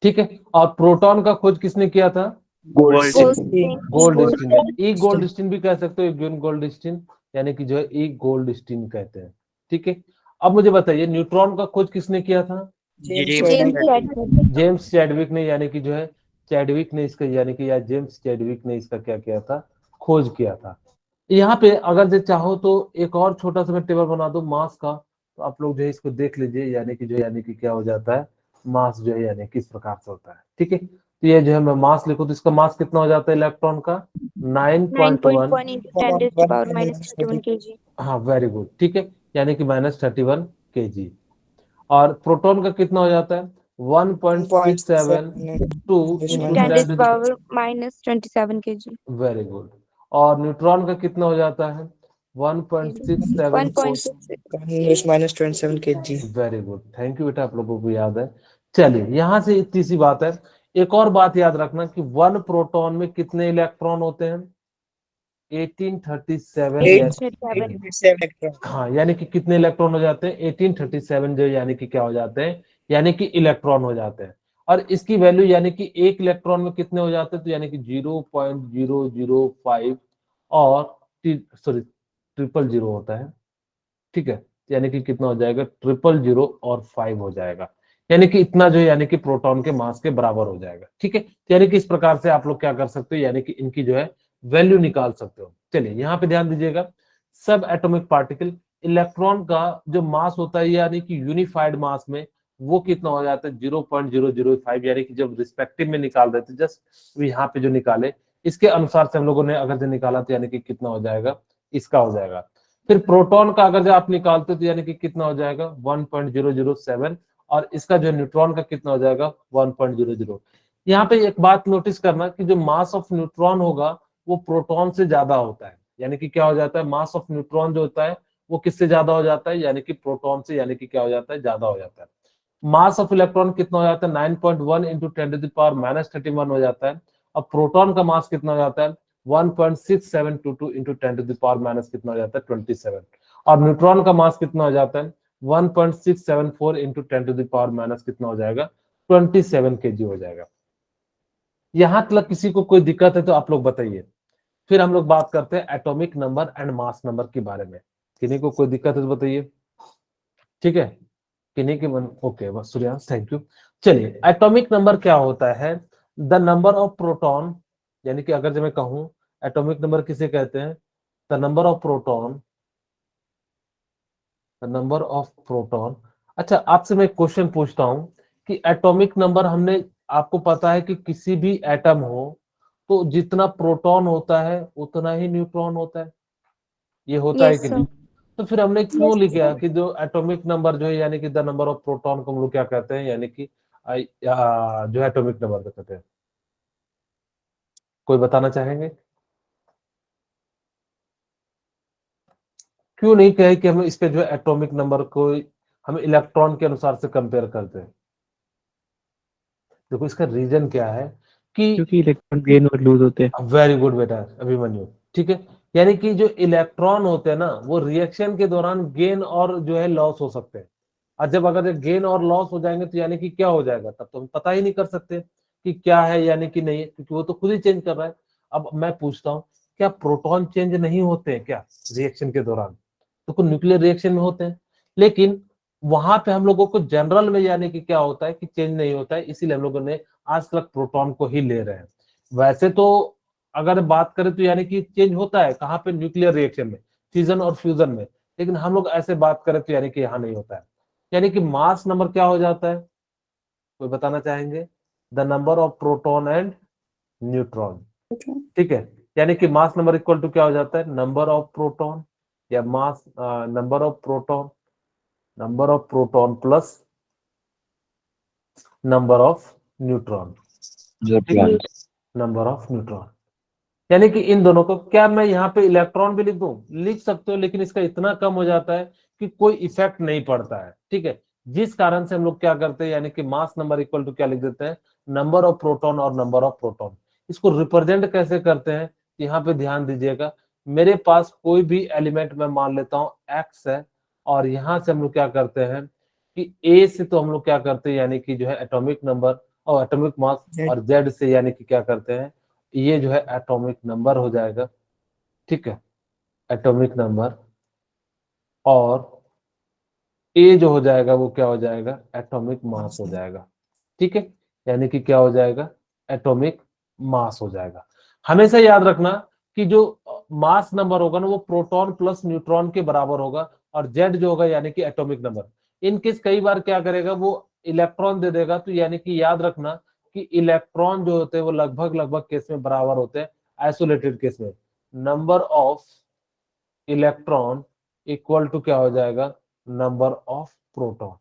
ठीक है, और प्रोटॉन का खोज किसने किया था, गोल्डस्टीन। गोल्डस्टीन ने। ई गोल्डस्टीन भी कह सकते हो, इग्विन गोल्डस्टीन, यानी कि जो है ई गोल्डस्टीन कहते हैं। ठीक है, अब मुझे बताइए न्यूट्रॉन का खोज किसने किया था, James Chadwick. जेम्स चैडविक ने, यानी कि जो है चैडविक ने इसका यानी कि या जेम्स चैडविक ने इसका क्या किया था, खोज किया था। यहाँ पे अगर जो चाहो तो एक और छोटा सा मैं टेबल बना दूं मास का, तो आप लोग जो है इसको देख लीजिए, यानी कि जो यानी कि क्या हो जाता है, मास जो है यानी किस प्रकार से होता है। ठीक है, तो ये जो है मैं मास लिखूं तो इसका मास कितना हो जाता है इलेक्ट्रॉन का, 9.1। 9.1 into 10 raised to power minus 31 kg. हाँ वेरी गुड। ठीक है, यानी कि -31 केजी। और प्रोटॉन का कितना हो जाता है, 1.672 Into into 10 raised 10 to power minus 27 kg. Very good. और न्यूट्रॉन का कितना हो जाता है, 1.674। 1.6. -27 kg। Very good, thank you बेटा, आप लोगों को याद है। चलिए यहाँ से इतनी सी बात है। एक और बात याद रखना कि वन प्रोटॉन में कितने इलेक्ट्रॉन होते हैं, 1837 7. हाँ, यानी कि कितने इलेक्ट्रॉन हो जाते हैं, 1837 जो यानी कि क्या हो जाते हैं, यानी कि इलेक्ट्रॉन हो जाते हैं। और इसकी वैल्यू यानी कि एक इलेक्ट्रॉन में कितने हो जाते हैं, तो यानी कि 0.005 और सॉरी 000 होता है। ठीक है, यानी कि कितना हो जाएगा, 000 और 5 हो जाएगा, यानी कि इतना जो है यानी कि प्रोटॉन के मास के बराबर हो जाएगा। ठीक है, यानी कि इस प्रकार से आप लोग क्या कर सकते हो, यानी कि इनकी जो है वैल्यू निकाल सकते हो। चलिए यहाँ पे ध्यान दीजिएगा, सब एटॉमिक पार्टिकल, इलेक्ट्रॉन का जो मास होता है यानी कि यूनिफाइड मास में वो कितना हो जाता है, 0.005, यानी कि जब रिस्पेक्टिव में निकाल देते जस्ट यहाँ पे जो निकाले इसके अनुसार से हम लोगों ने अगर जो निकाला तो यानी कि कितना हो जाएगा, इसका हो जाएगा। फिर प्रोटॉन का अगर जो आप निकालते तो यानी कि कितना हो जाएगा, 1.007, और इसका जो न्यूट्रॉन का कितना हो जाएगा, 1.00। यहाँ पे एक बात नोटिस करना कि जो मास ऑफ न्यूट्रॉन होगा वो प्रोटॉन से ज्यादा होता है, यानी कि क्या हो जाता है, मास ऑफ न्यूट्रॉन जो होता है वो किससे ज्यादा हो जाता है, यानी कि प्रोटॉन से, यानी कि क्या हो जाता है, ज्यादा हो जाता है। मास ऑफ इलेक्ट्रॉन कितना हो जाता है, 9.1 into 10 to the power minus 31 हो जाता है। अब प्रोटॉन का मास कितना हो जाता है, 1.6722 into 10 to the power minus कितना हो जाता है, 27। और न्यूट्रॉन का मास कितना हो जाता है, 1.674 into 10 to the power minus कितना हो जाएगा 27 kg हो जाएगा। यहां तक किसी को कोई दिक्कत है तो आप लोग बताइए। फिर हम लोग बात करते हैं atomic number and mass number के बारे में। किन्हीं को कोई दिक्कत है तो बताइए। ठीक है, किन्हीं के मन ओके बस सूर्यांश थैंक यू। चलिए एटॉमिक नंबर क्या होता है? द नंबर ऑफ प्रोटॉन, यानी कि अगर जब मैं कहूं एटॉमिक नंबर किसे कहते हैं? The number of proton, the number of proton. अच्छा आपसे मैं क्वेश्चन पूछता हूं कि एटॉमिक नंबर हमने, आपको पता है कि किसी भी एटम हो तो जितना प्रोटॉन होता है उतना ही न्यूट्रॉन होता है, ये होता है Yes, कि sir. नहीं? तो फिर हमने क्यों Yes, लिखा sir. कि जो एटॉमिक नंबर जो है यानी कि द नंबर ऑफ प्रोटॉन को हम लोग क्या कहते हैं, यानी कि जो एटॉमिक नंबर कहते हैं? कोई बताना चाहेंगे? क्यों नहीं कहे कि हम इस पे जो है एटॉमिक नंबर को हम इलेक्ट्रॉन के अनुसार से कंपेयर करते हैं? देखो इसका रीजन क्या है कि क्योंकि इलेक्ट्रॉन गेन और लूज होते हैं। वेरी गुड बेटा अभिमन्यु, ठीक है। यानी कि जो इलेक्ट्रॉन होते हैं ना वो रिएक्शन के दौरान गेन और जो है लॉस हो सकते हैं। और जब अगर गेन और लॉस हो जाएंगे तो यानी कि क्या हो जाएगा, तब तो हम पता ही नहीं कर सकते कि क्या है यानी कि नहीं है, क्योंकि वो तो खुद ही चेंज कर रहा है। अब मैं पूछता हूँ क्या प्रोटॉन चेंज नहीं होते हैं क्या रिएक्शन के दौरान? तो कुछ न्यूक्लियर रिएक्शन में होते हैं, लेकिन वहां पे हम लोगों को जनरल में यानी कि क्या होता है कि चेंज नहीं होता है, इसीलिए हम लोगों ने आज तक प्रोटॉन को ही ले रहे हैं। वैसे तो अगर बात करें तो यानी कि चेंज होता है कहाँ पे, न्यूक्लियर रिएक्शन में, फिजन और फ्यूजन में, लेकिन हम लोग ऐसे बात करें तो यानी कि यहाँ नहीं होता है। यानी कि मास नंबर क्या हो जाता है, कोई बताना चाहेंगे? The number of proton and neutron, ठीक है। यानी कि मास नंबर इक्वल टू क्या हो जाता है, नंबर ऑफ प्रोटॉन या mass number of proton plus number of neutron, number of neutron. यानी कि इन दोनों को क्या मैं यहाँ पे इलेक्ट्रॉन भी लिख दूं, लिख सकते हो, लेकिन इसका इतना कम हो जाता है कि कोई इफेक्ट नहीं पड़ता है, ठीक है। जिस कारण से हम लोग क्या करते हैं, यानी कि मास नंबर इक्वल टू क्या लिख देते हैं, नंबर ऑफ प्रोटॉन और नंबर ऑफ प्रोटॉन। इसको रिप्रेजेंट कैसे करते हैं, यहाँ पे ध्यान दीजिएगा। मेरे पास कोई भी एलिमेंट मैं मान लेता हूँ एक्स है, और यहाँ से हम लोग क्या करते हैं कि ए से तो हम लोग क्या करते हैं यानी कि जो है एटॉमिक नंबर और एटॉमिक मास, और जेड से यानी कि क्या करते हैं, ये जो है एटॉमिक नंबर हो जाएगा, ठीक है, एटॉमिक नंबर। और ए जो हो जाएगा वो क्या हो जाएगा, एटॉमिक मास हो जाएगा, ठीक है। यानी कि क्या हो जाएगा, एटॉमिक मास हो जाएगा। हमेशा याद रखना कि जो मास नंबर होगा ना वो प्रोटॉन प्लस न्यूट्रॉन के बराबर होगा, और जेड जो होगा यानी कि एटॉमिक नंबर। इनकेस कई बार क्या करेगा वो इलेक्ट्रॉन दे देगा, तो यानी कि याद रखना कि इलेक्ट्रॉन जो होते हैं वो लगभग लगभग केस में बराबर होते हैं, आइसोलेटेड केस में number of electron equal to क्या हो जाएगा, नंबर ऑफ प्रोटॉन।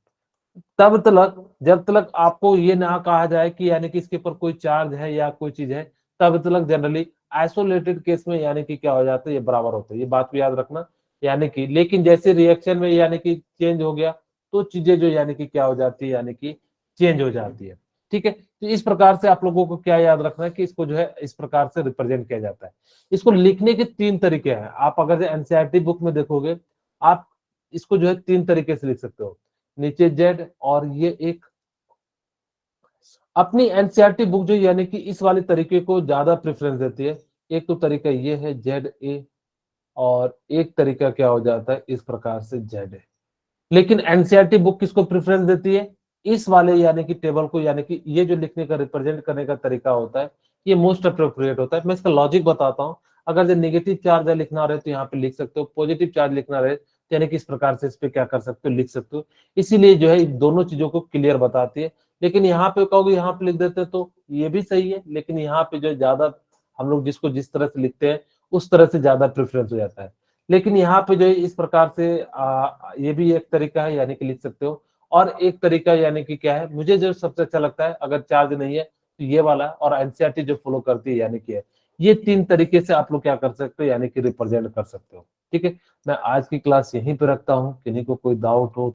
तब तक जब तक आपको ये ना कहा जाए कि यानी कि इसके ऊपर कोई चार्ज है या कोई चीज है, तब तक जनरली आइसोलेटेड केस में यानी कि क्या हो जाता है, ये बराबर होता है, ये बात भी याद रखना। यानी कि लेकिन जैसे रिएक्शन में यानी कि चेंज हो गया तो चीजें जो यानी कि क्या हो जाती है, यानी कि चेंज हो जाती है, ठीक है। तो इस प्रकार से आप लोगों को क्या याद रखना है कि इसको जो है इस प्रकार से रिप्रेजेंट किया जाता है। इसको लिखने के 3 तरीके हैं। आप अगर एनसीईआरटी बुक में देखोगे, आप इसको जो है 3 तरीके से लिख सकते हो, नीचे जेड और ये एक। अपनी एनसीईआरटी बुक जो यानी कि इस वाले तरीके को ज्यादा प्रेफरेंस देती है। एक तो तरीका ये है जेड ए, और एक तरीका क्या हो जाता है इस प्रकार से जेड ए। लेकिन एनसीईआरटी बुक किसको प्रेफरेंस देती है, इस वाले यानी कि टेबल को, यानी कि ये जो लिखने का रिप्रेजेंट करने का तरीका होता है ये मोस्ट अप्रोप्रिएट होता है। मैं इसका लॉजिक बताता हूँ। अगर जो नेगेटिव चार्ज है लिखना रहे तो यहाँ पे लिख सकते हो, पॉजिटिव चार्ज लिखना रहे तो यानी कि इस प्रकार से इस पे क्या कर सकते हो, लिख सकते हो। इसीलिए जो है दोनों चीजों को क्लियर बताती है। लेकिन यहाँ पे कहोगे यहाँ पे लिख देते तो ये भी सही है, लेकिन यहाँ पे जो ज्यादा हम लोग जिसको जिस तरह से लिखते हैं उस तरह से ज्यादा प्रेफरेंस हो जाता है। लेकिन यहाँ पे जो है इस प्रकार से ये भी एक तरीका है यानी कि लिख सकते हो। और एक तरीका यानी कि क्या है, मुझे जो सबसे अच्छा लगता है अगर चार्ज नहीं है तो ये वाला, और एनसीईआरटी जो फॉलो करती है यानी कि है, ये 3 तरीके से आप लोग क्या कर सकते हो यानी कि रिप्रेजेंट कर सकते हो, ठीक है। मैं आज की क्लास यहीं पे रखता हूँ, किन्हीं को कोई डाउट हो